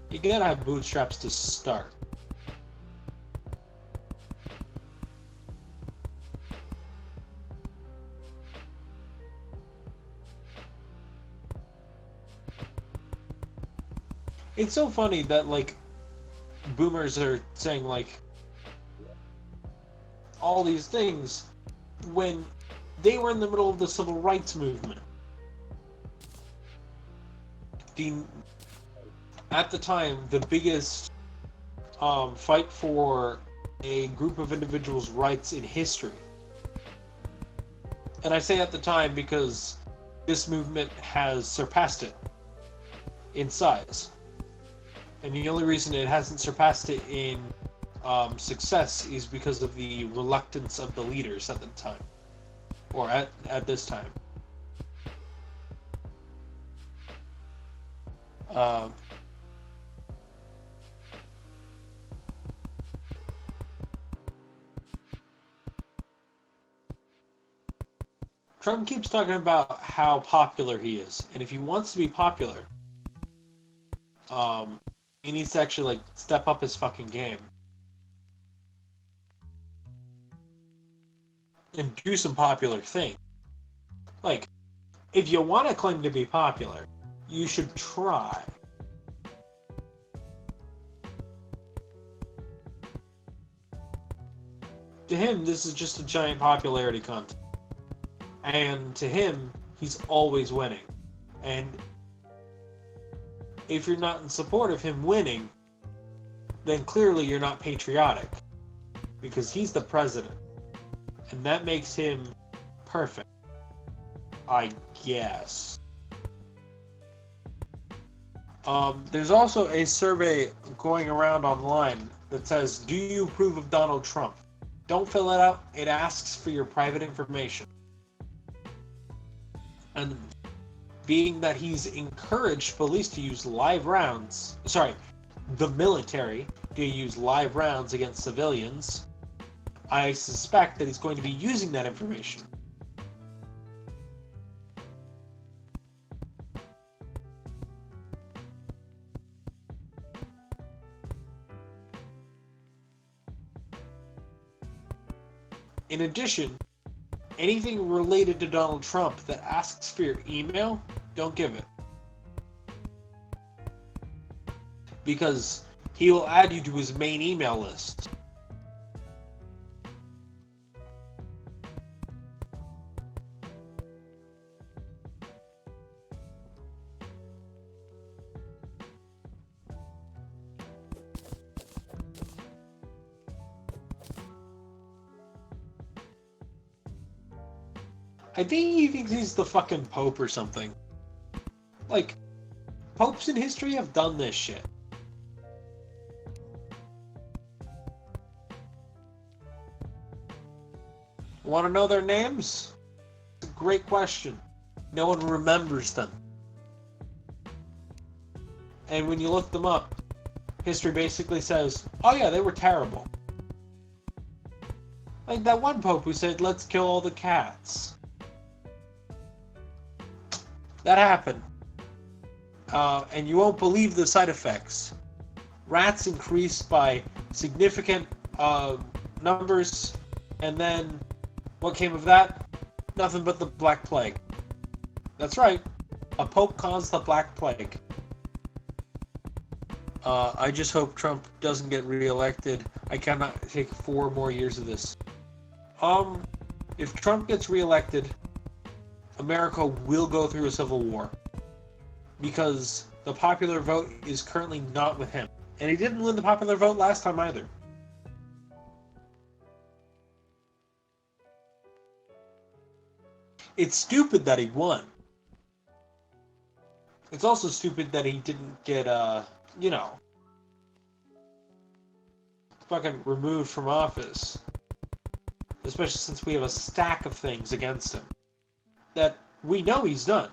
You gotta have bootstraps to start. It's so funny that like boomers are saying like all these things when they were in the middle of the civil rights movement. The At the time, the biggest fight for a group of individuals' rights in history. And I say at the time because this movement has surpassed it in size. And the only reason it hasn't surpassed it in success is because of the reluctance of the leaders at the time. Or at this time. Uh, Trump keeps talking about how popular he is. And if he wants to be popular, he needs to actually like step up his fucking game and do some popular things. Like, if you want to claim to be popular, you should try. To him, this is just a giant popularity contest. And to him, he's always winning. And if you're not in support of him winning, then clearly you're not patriotic. Because he's the president. And that makes him perfect. I guess. There's also a survey going around online that says, "Do you approve of Donald Trump?" Don't fill it out. It asks for your private information. And being that he's encouraged police to use live rounds, the military to use live rounds against civilians, I suspect that he's going to be using that information. In addition, anything related to Donald Trump that asks for your email, don't give it. Because he will add you to his main email list. I think he thinks he's the fucking Pope or something. Like, popes in history have done this shit. Want to know their names? It's a great question. No one remembers them. And when you look them up, history basically says, oh yeah, they were terrible. Like that one pope who said, let's kill all the cats. That happened. And you won't believe the side effects. Rats increased by significant numbers, and then what came of that? Nothing but the Black Plague. That's right. A pope caused the Black Plague. I just hope Trump doesn't get reelected. I cannot take 4 more years of this. If Trump gets reelected, America will go through a civil war. Because the popular vote is currently not with him. And he didn't win the popular vote last time either. It's stupid that he won. It's also stupid that he didn't get, fucking removed from office. Especially since we have a stack of things against him that we know he's done.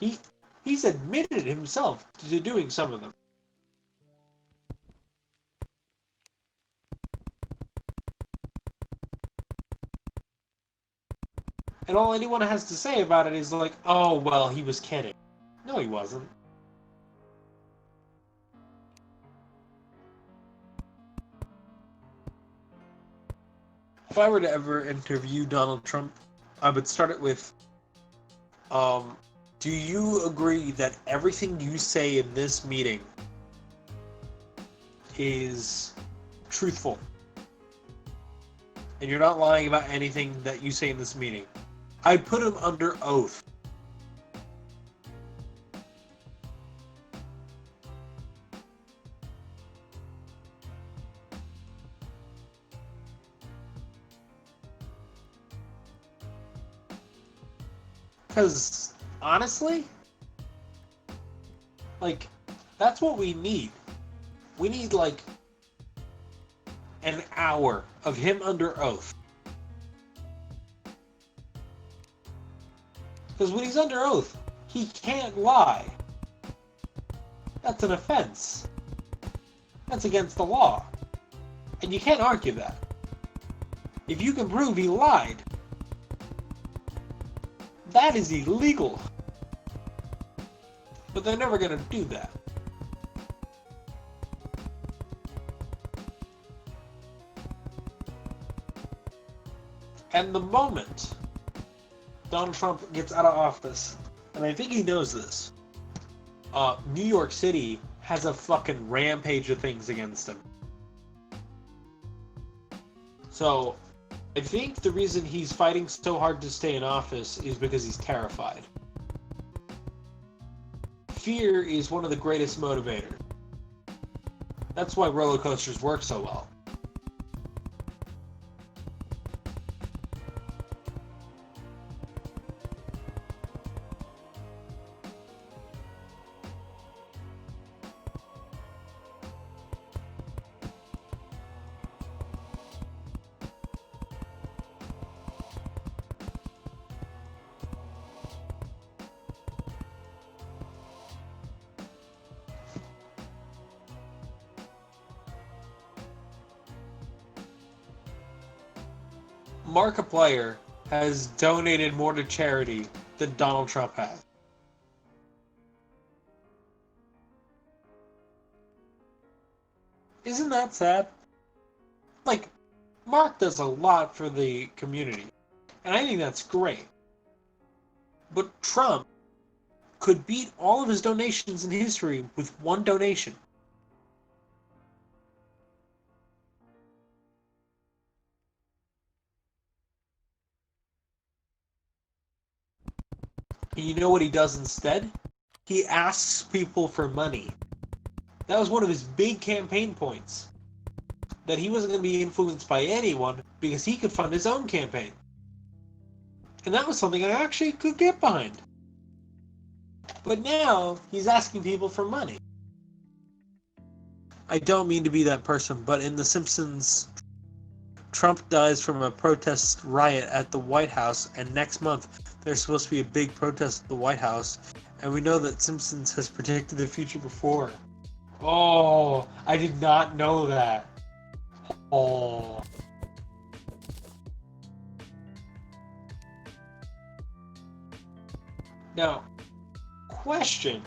He's admitted himself to doing some of them. And all anyone has to say about it is like, oh, well, he was kidding. No, he wasn't. If I were to ever interview Donald Trump, I would start it with, do you agree that everything you say in this meeting is truthful? And you're not lying about anything that you say in this meeting? I'd put him under oath. Because, honestly, like, that's what we need. We need, like, an hour of him under oath. Because when he's under oath, he can't lie. That's an offense. That's against the law. And you can't argue that. If you can prove he lied, that is illegal. But they're never going to do that. And the moment Donald Trump gets out of office, and I think he knows this, New York City has a fucking rampage of things against him. So, I think the reason he's fighting so hard to stay in office is because he's terrified. Fear is one of the greatest motivators. That's why roller coasters work so well. Markiplier has donated more to charity than Donald Trump has. Isn't that sad? Like, Mark does a lot for the community, and I think that's great. But Trump could beat all of his donations in history with one donation. And you know what he does instead? He asks people for money. That was one of his big campaign points. That he wasn't going to be influenced by anyone because he could fund his own campaign. And that was something I actually could get behind. But now, he's asking people for money. I don't mean to be that person, but in The Simpsons, Trump dies from a protest riot at the White House, and next month there's supposed to be a big protest at the White House, and we know that Simpsons has predicted the future before. Oh, I did not know that. Oh. Now, question.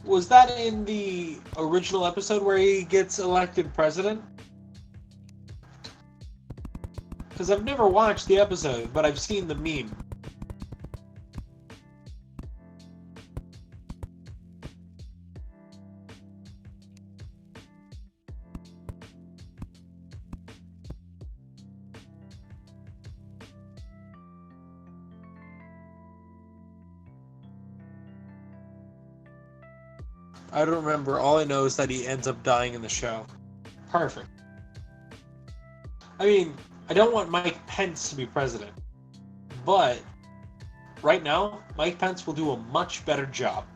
Was that in the original episode where he gets elected president? Because I've never watched the episode, but I've seen the meme. I don't remember. All I know is that he ends up dying in the show. Perfect. I mean, I don't want Mike Pence to be president, but right now, Mike Pence will do a much better job.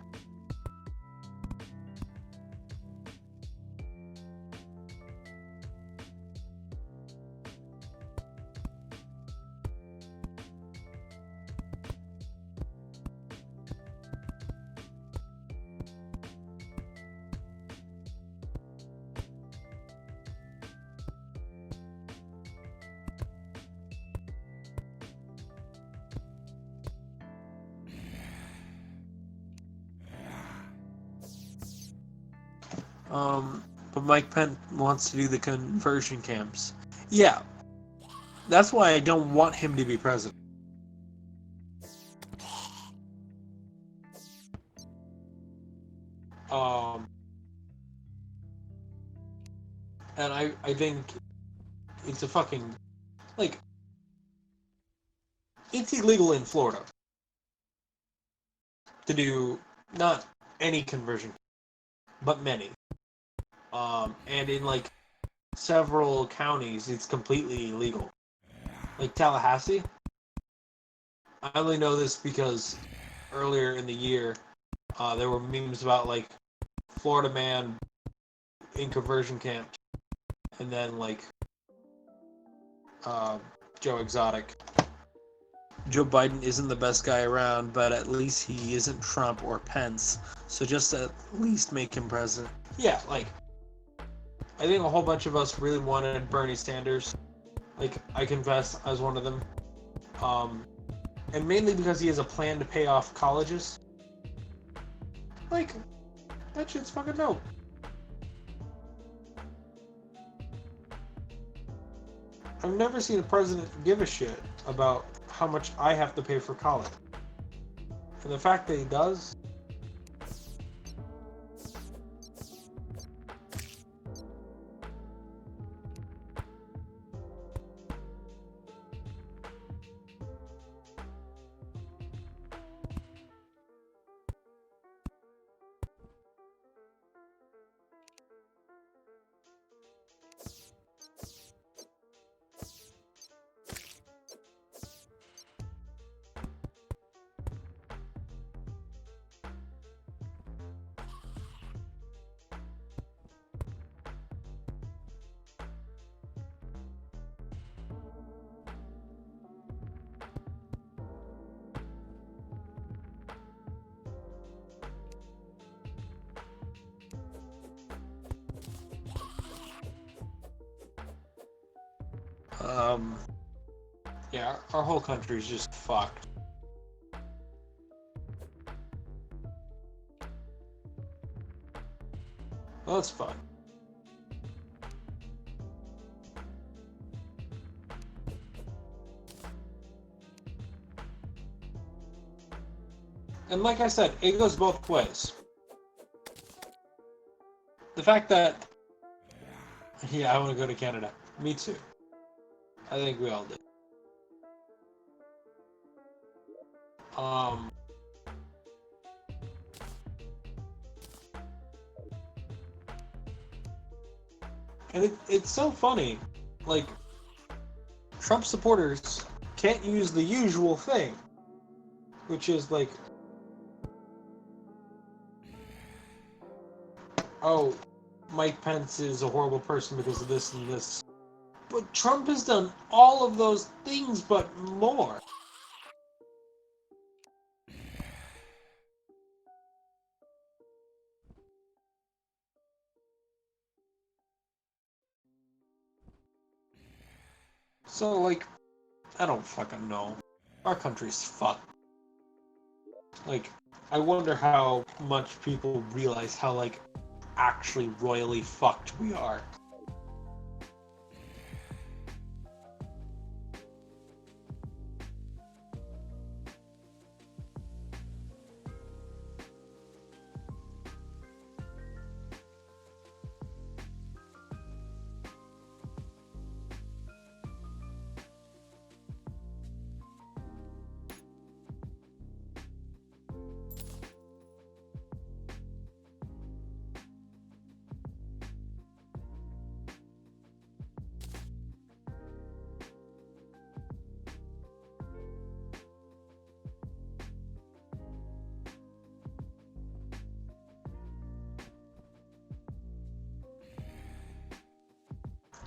But Mike Pence wants to do the conversion camps. Yeah, that's why I don't want him to be president. And I think it's a fucking, like, it's illegal in Florida to do not any conversion, but many. And in, like, several counties, it's completely illegal. Like Tallahassee. I only know this because earlier in the year, there were memes about, like, Florida man in conversion camp, and then, like, Joe Exotic. Joe Biden isn't the best guy around, but at least he isn't Trump or Pence, so just at least make him president. Yeah, like, I think a whole bunch of us really wanted Bernie Sanders. Like, I confess, I was one of them. And mainly because he has a plan to pay off colleges. Like, that shit's fucking dope. I've never seen a president give a shit about how much I have to pay for college. And the fact that he does... yeah, our whole country is just fucked. Well, that's fun. And like I said, it goes both ways. The fact that... Yeah, I want to go to Canada. Me too. I think we all did. And it's so funny. Like, Trump supporters can't use the usual thing, which is like, oh, Mike Pence is a horrible person because of this and this. But Trump has done all of those things, but more. So, like, I don't fucking know. Our country's fucked. Like, I wonder how much people realize how, like, actually royally fucked we are.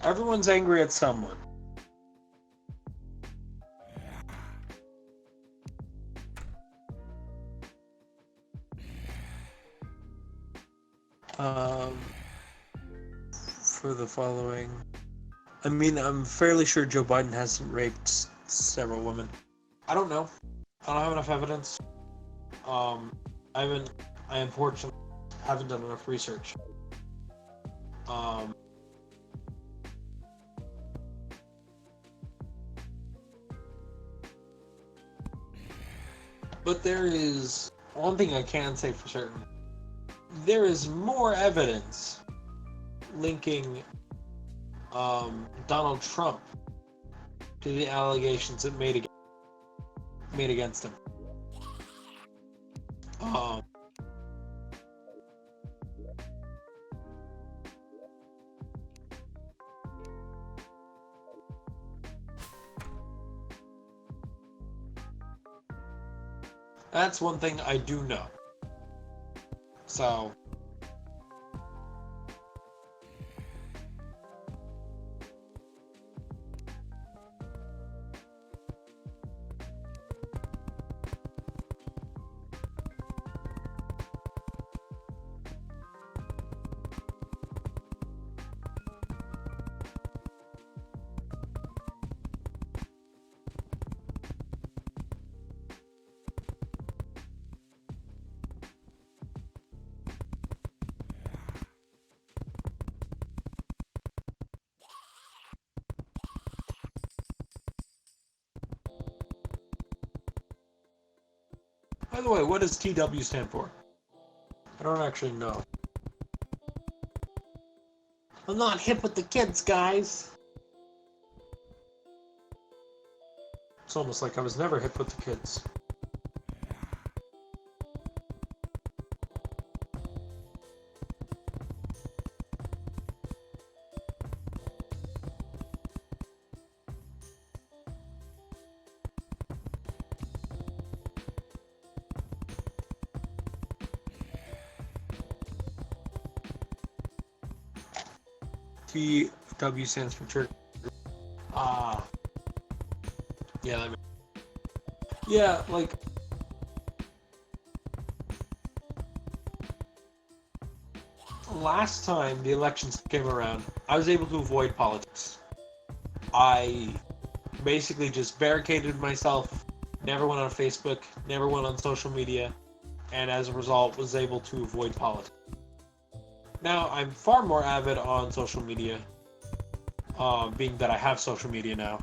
Everyone's angry at someone. For the following. I mean, I'm fairly sure Joe Biden hasn't raped several women. I don't know. I don't have enough evidence. I unfortunately haven't done enough research. But there is one thing I can say for certain. There is more evidence linking Donald Trump to the allegations that made against him. That's one thing I do know. So, by the way, what does TW stand for? I don't actually know. I'm not hip with the kids, guys. It's almost like I was never hip with the kids. TW stands for church. Yeah, like, last time the elections came around, I was able to avoid politics. I basically just barricaded myself, never went on Facebook, never went on social media, and as a result was able to avoid politics. Now, I'm far more avid on social media, being that I have social media now.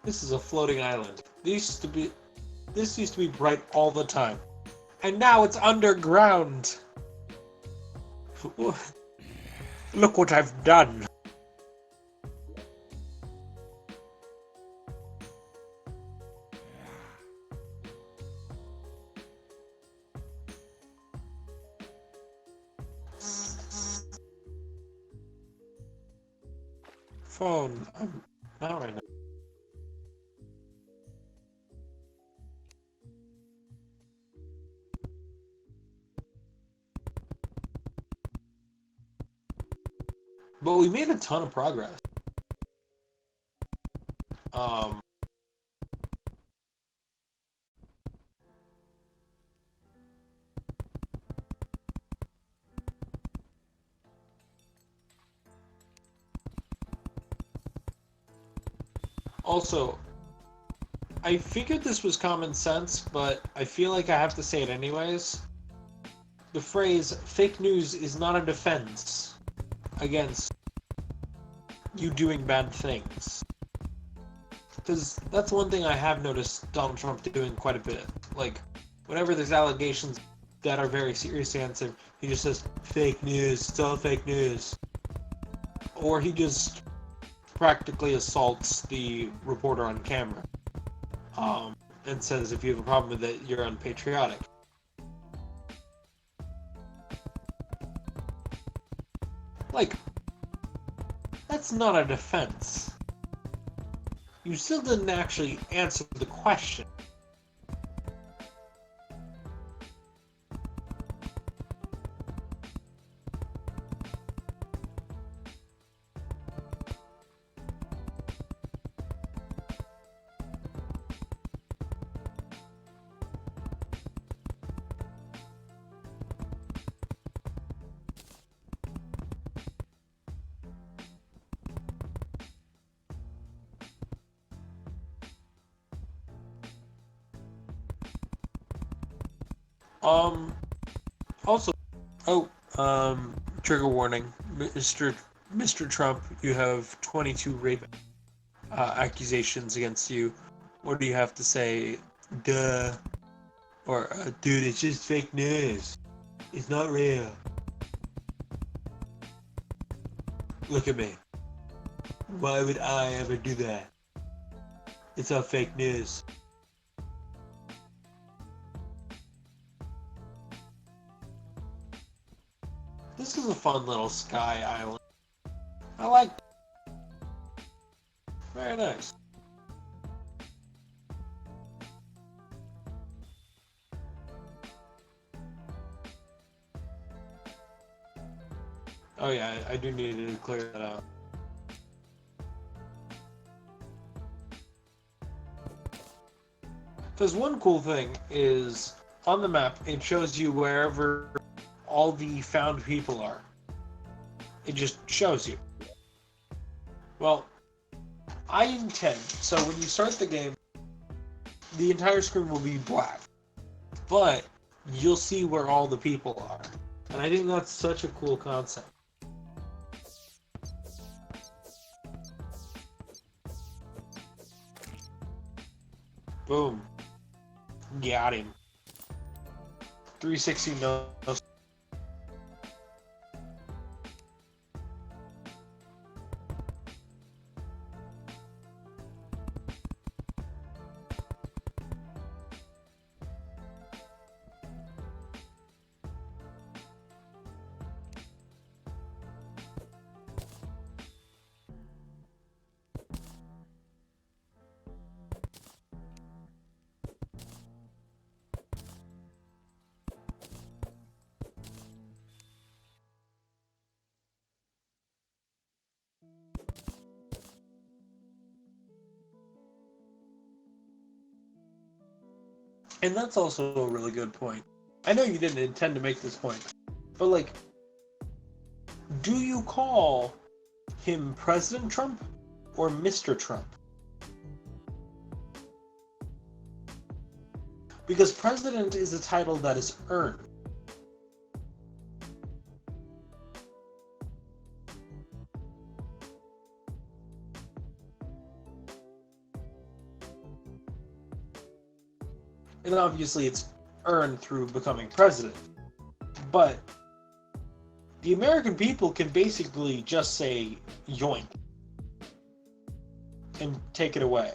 This is a floating island. This used to be bright all the time. And now it's underground. Look what I've done. Phone. Not right now. But we made a ton of progress. Um, Also, I figured this was common sense, but I feel like I have to say it anyways. The phrase fake news is not a defense against you doing bad things. Because that's one thing I have noticed Donald Trump doing quite a bit. Like, whenever there's allegations that are very serious against him, he just says, fake news, it's all fake news. Or he just practically assaults the reporter on camera. And says if you have a problem with it, you're unpatriotic. Like, that's not a defense. You still didn't actually answer the question. Um, Also, oh, trigger warning, Mr. Trump, you have 22 rape accusations against you. What do you have to say? Duh. Or, dude, it's just fake news. It's not real. Look at me. Why would I ever do that? It's all fake news. This is a fun little sky island. I like it. Very nice. Oh yeah, I do need to clear that out. Because one cool thing is, on the map, it shows you wherever all the found people are. It just shows you. Well, I intend, so when you start the game, the entire screen will be black. But you'll see where all the people are. And I think that's such a cool concept. Boom. Got him. 360 no. And that's also a really good point. I know you didn't intend to make this point, but like, do you call him President Trump or Mr. Trump? Because President is a title that is earned. And obviously it's earned through becoming president. But the American people can basically just say yoink and take it away.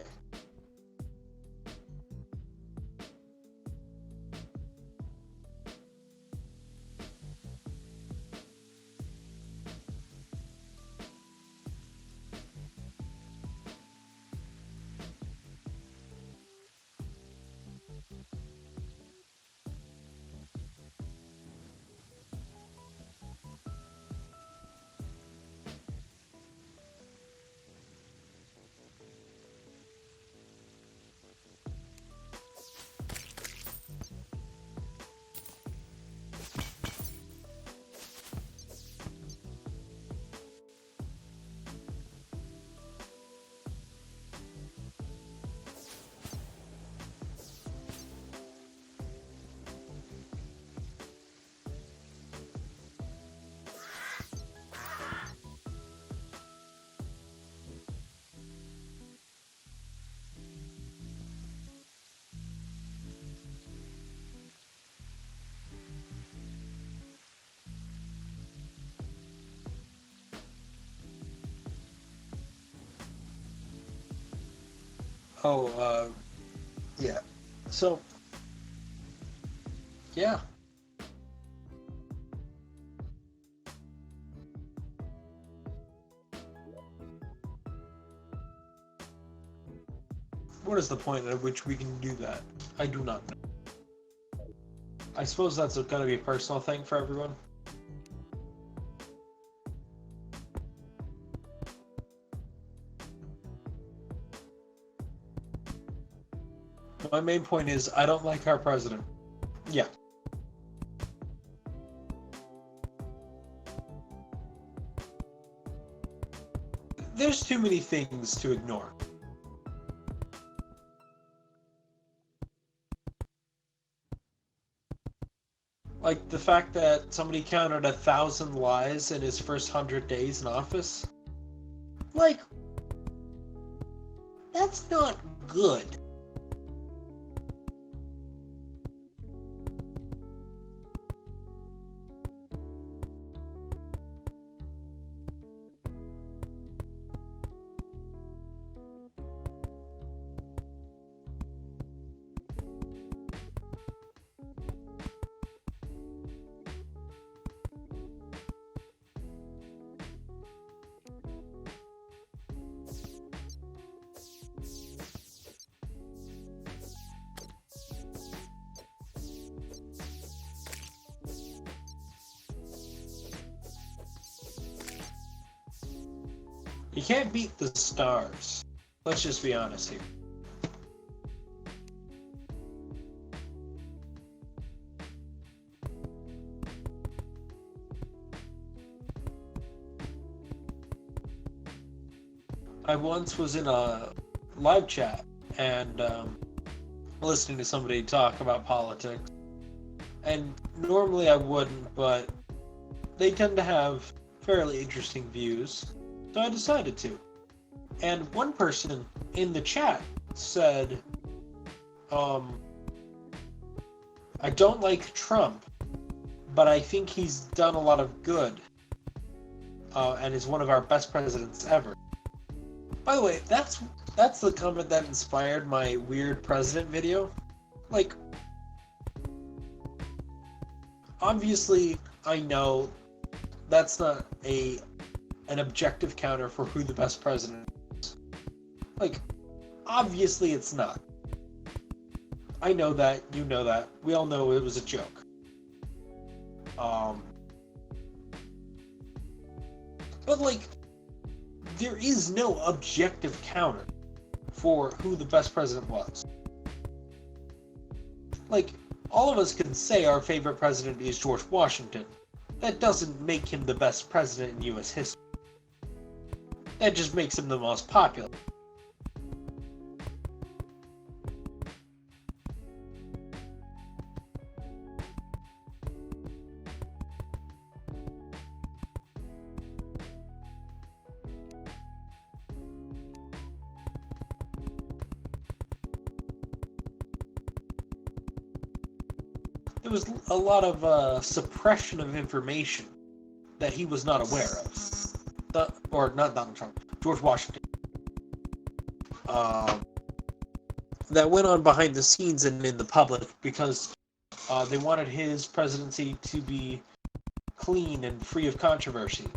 Oh, yeah. So, yeah. What is the point at which we can do that? I do not know. I suppose that's going to be a personal thing for everyone. My main point is I don't like our president. Yeah. There's too many things to ignore. Like the fact that somebody counted 1,000 lies in his first 100 days in office. Like, that's not good. You can't beat the stars. Let's just be honest here. I once was in a live chat and listening to somebody talk about politics. And normally I wouldn't, but they tend to have fairly interesting views. So I decided to. And one person in the chat said, I don't like Trump, but I think he's done a lot of good, and is one of our best presidents ever. By the way, that's the comment that inspired my weird president video. Like, obviously, I know that's not an objective counter for who the best president is. Like, obviously it's not. I know that, you know that, we all know it was a joke. But like, there is no objective counter for who the best president was. Like, all of us can say our favorite president is George Washington. That doesn't make him the best president in US history. That just makes him the most popular. There was a lot of suppression of information that he was not aware of. Or not Donald Trump, George Washington. That went on behind the scenes and in the public because they wanted his presidency to be clean and free of controversy.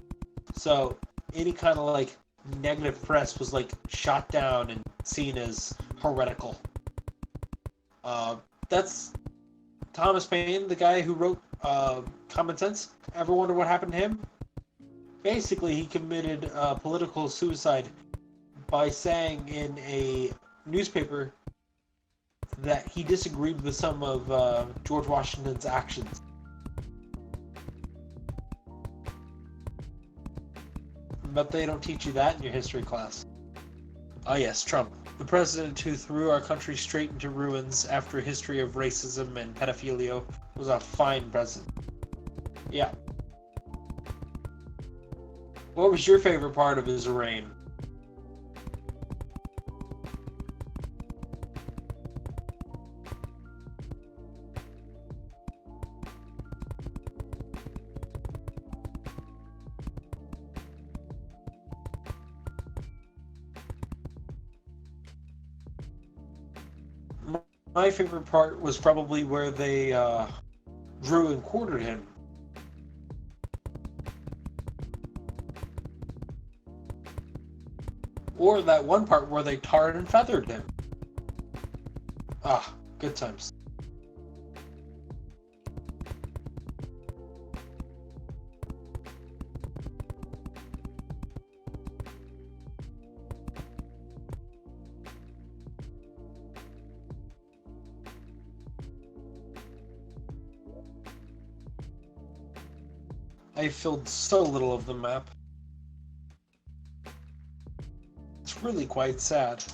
So any kind of like negative press was like shot down and seen as heretical. That's Thomas Paine, the guy who wrote Common Sense. Ever wonder what happened to him? Basically, he committed political suicide by saying in a newspaper that he disagreed with some of George Washington's actions. But they don't teach you that in your history class. Ah yes, Trump. The president who threw our country straight into ruins after a history of racism and pedophilia was a fine president. Yeah. What was your favorite part of his reign? My favorite part was probably where they drew and quartered him. Or that one part where they tarred and feathered him. Ah, good times. I filled so little of the map. It's really quite sad.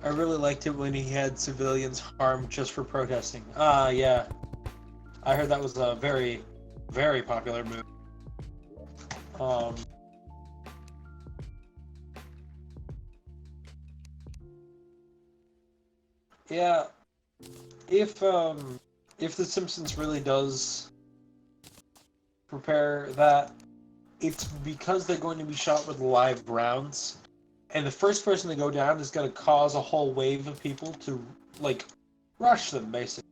I really liked it when he had civilians harmed just for protesting. Ah, yeah. I heard that was a very, very popular move. Yeah, if The Simpsons really does prepare that, it's because they're going to be shot with live rounds. And the first person to go down is going to cause a whole wave of people to, like, rush them, basically.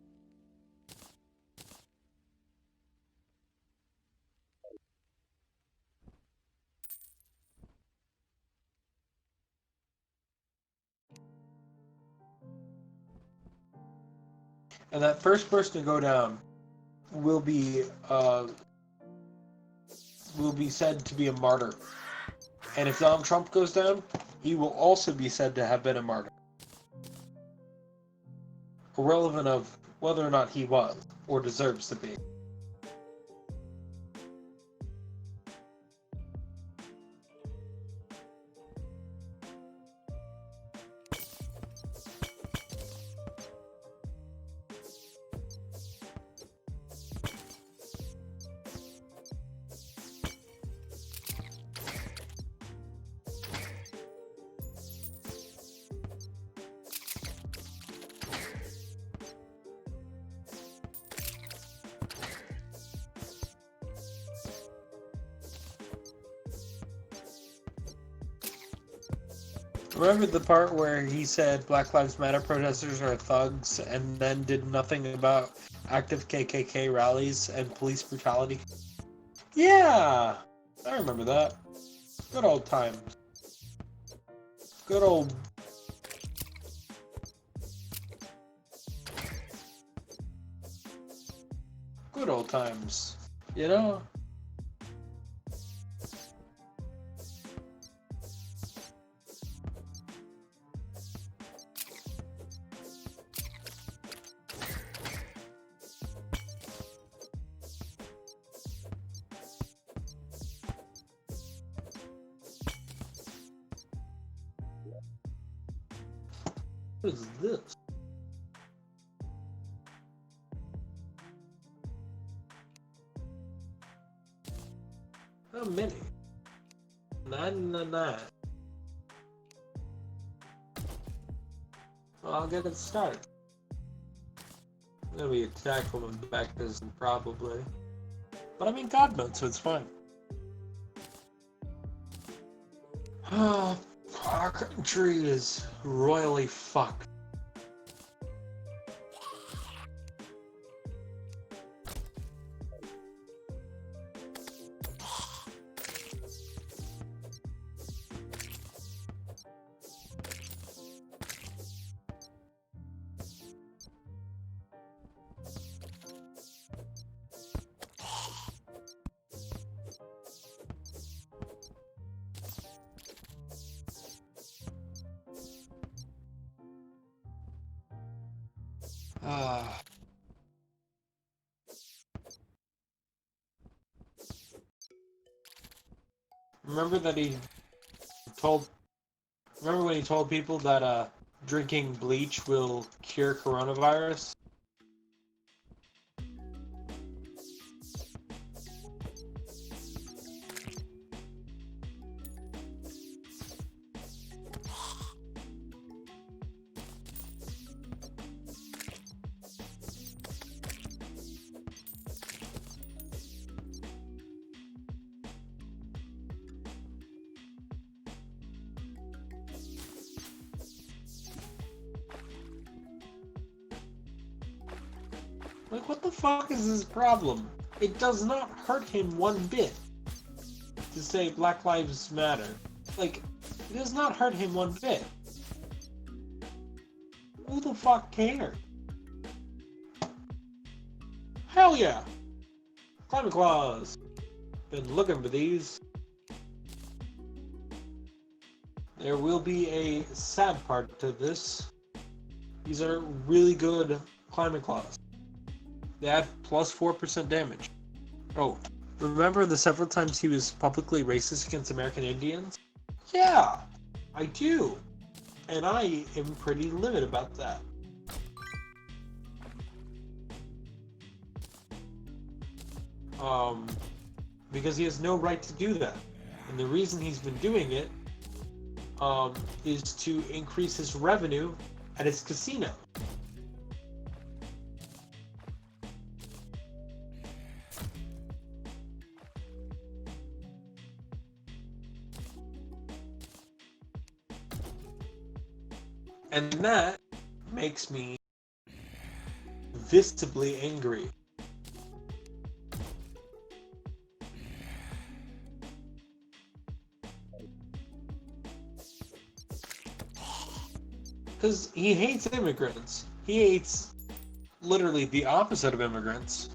And that first person to go down will be said to be a martyr. And if Donald Trump goes down, he will also be said to have been a martyr. Irrelevant of whether or not he was, or deserves to be. Remember the part where he said Black Lives Matter protesters are thugs and then did nothing about active KKK rallies and police brutality? Yeah! I remember that. Good old times. Good old... Good old times. You know? What is this? How many? 999. Well, I'll get it started. I'm gonna be attacked from a back position, probably. But I'm in God mode, so it's fine. Our country is royally fucked. Remember that he told. Remember when he told people that drinking bleach will cure coronavirus? Like, what the fuck is his problem? It does not hurt him one bit to say Black Lives Matter. Like, it does not hurt him one bit. Who the fuck cares? Hell yeah! Climate clause. Been looking for these. There will be a sad part to this. These are really good climate clause. They add plus 4% damage. Oh, remember the several times he was publicly racist against American Indians? Yeah, I do. And I am pretty livid about that. Because he has no right to do that. And the reason he's been doing it, is to increase his revenue at his casino. And that makes me visibly angry. Because he hates immigrants. He hates literally the opposite of immigrants.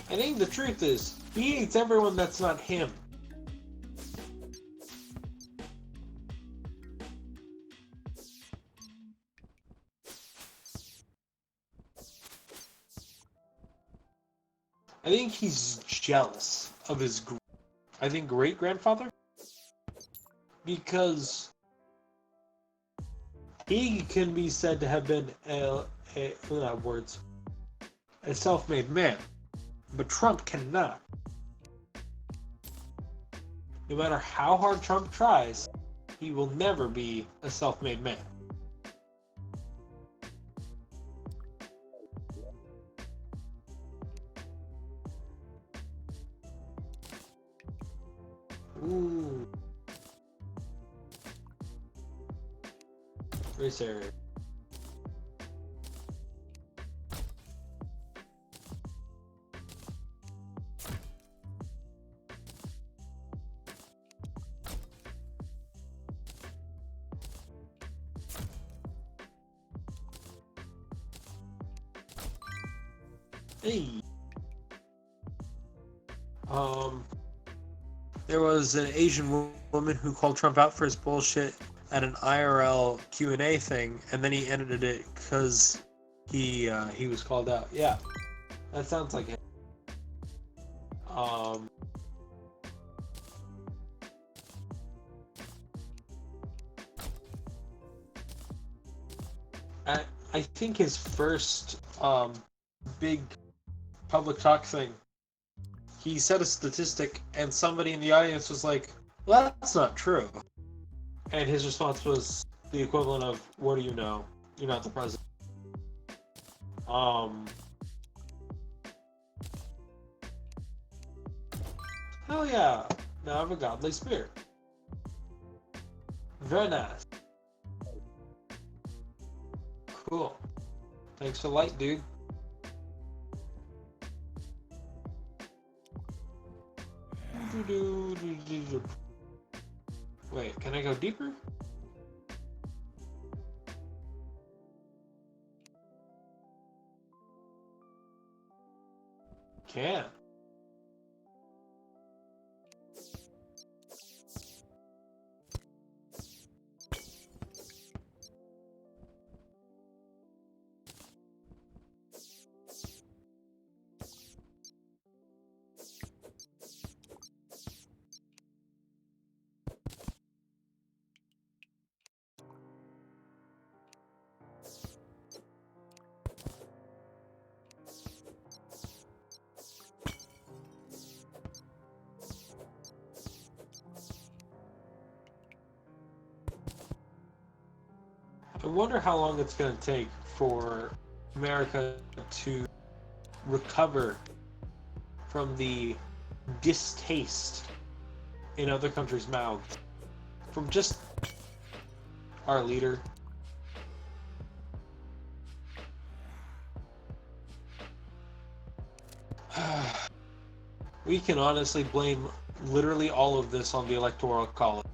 I think the truth is, he hates everyone that's not him. I think he's jealous of his, great-grandfather. Because he can be said to have been a self-made man. But Trump cannot. No matter how hard Trump tries, he will never be a self-made man. Ooh. Race area. Hey. There was an Asian woman who called Trump out for his bullshit at an IRL Q&A thing, and then he ended it because he was called out. Yeah, that sounds like it. Um, I, I think his first big public talk thing, he said a statistic, and somebody in the audience was like, "Well, that's not true." And his response was the equivalent of, "What do you know? You're not the president." Um, Hell yeah! Now I have a godly spirit. Very nice. Cool. Thanks for the light, dude. Wait, can I go deeper? Can. I wonder how long it's going to take for America to recover from the distaste in other countries' mouths from just our leader. We can honestly blame literally all of this on the Electoral College.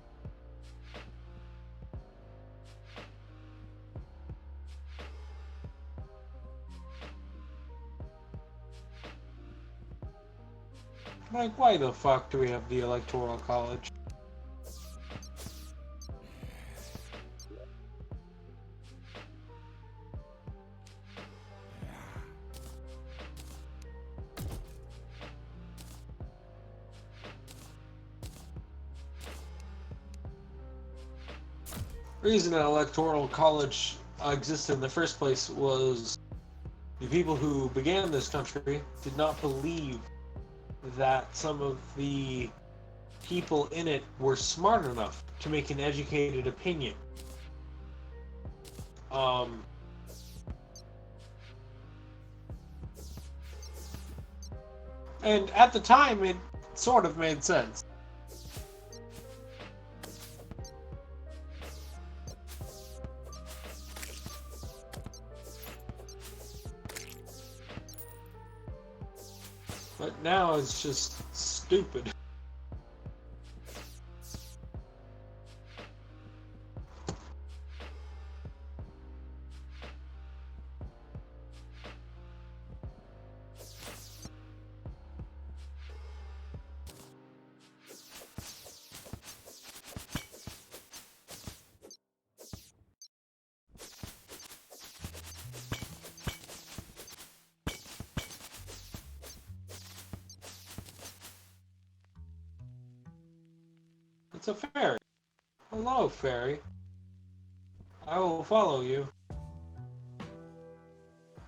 Like, why the fuck do we have the Electoral College? The reason that Electoral College existed in the first place was the people who began this country did not believe that some of the people in it were smart enough to make an educated opinion. And at the time, it sort of made sense. But now it's just stupid. It's a fairy. Hello, fairy. I will follow you.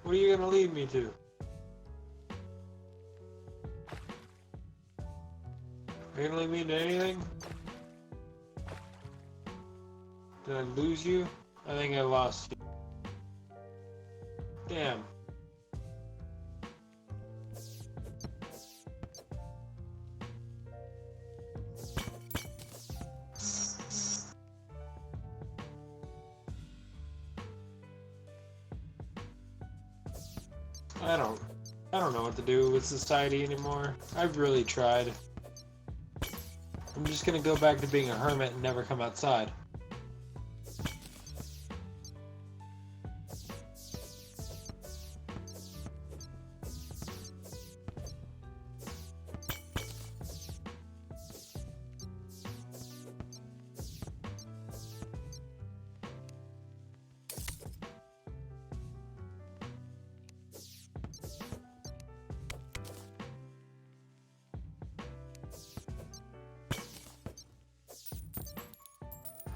What are you gonna lead me to? Are you gonna lead me to anything? Did I lose you? I think I lost you. Damn. I don't know what to do with society anymore. I've really tried. I'm just gonna go back to being a hermit and never come outside.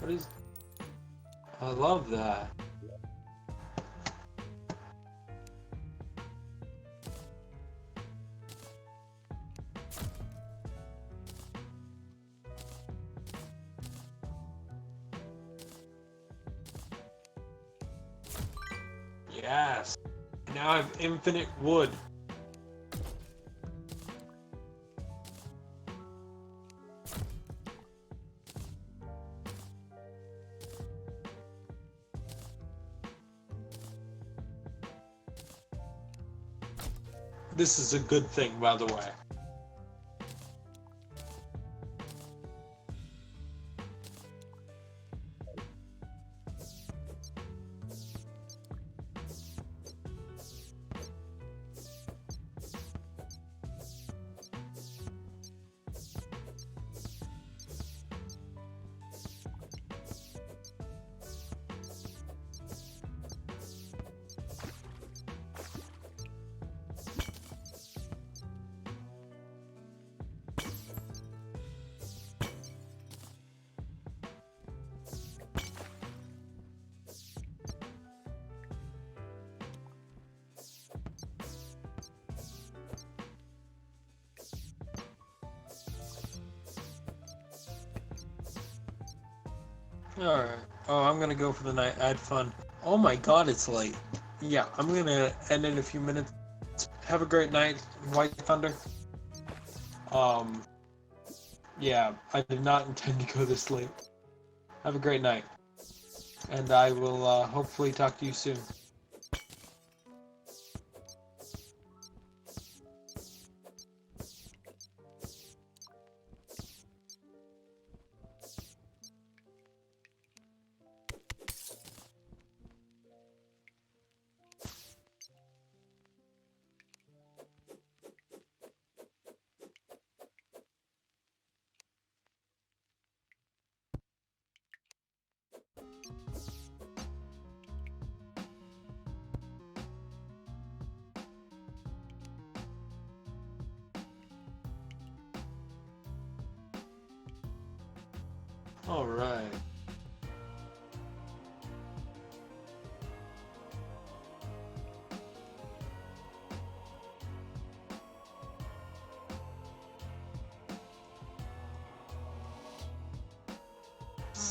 What is... I love that. Yes. Now I have infinite wood. This is a good thing, by the way. Alright. Oh, I'm gonna go for the night. I had fun. Oh my god, it's late. Yeah, I'm gonna end in a few minutes. Have a great night, White Thunder. Um, yeah, I did not intend to go this late. Have a great night. And I will hopefully talk to you soon. Alright.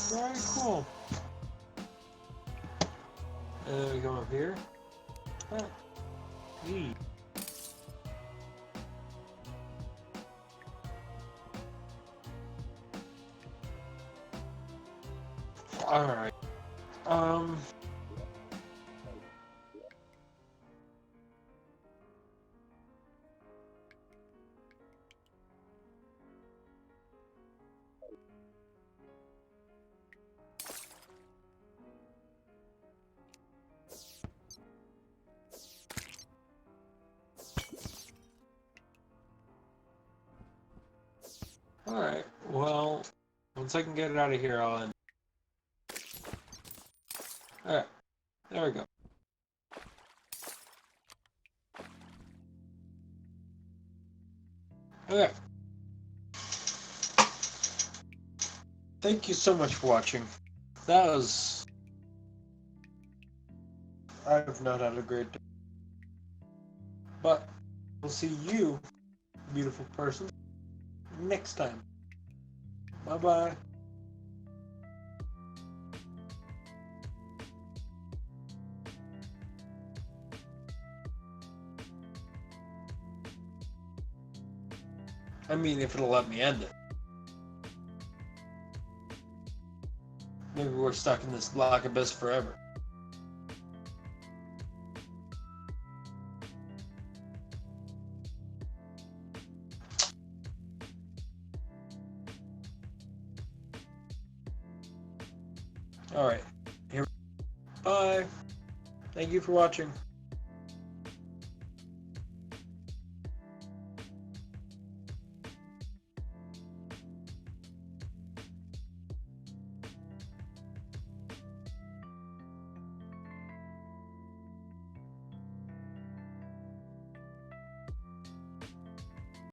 Very cool. And then we come up here. Ah, neat. Alright. Alright. Well, once I can get it out of here, I'll end. Alright. There we go. Okay. Thank you so much for watching. That was... I have not had a great day. But we'll see you, beautiful person, next time. Bye-bye. I mean, if it'll let me end it. Maybe we're stuck in this black abyss forever. Alright. Bye. Thank you for watching.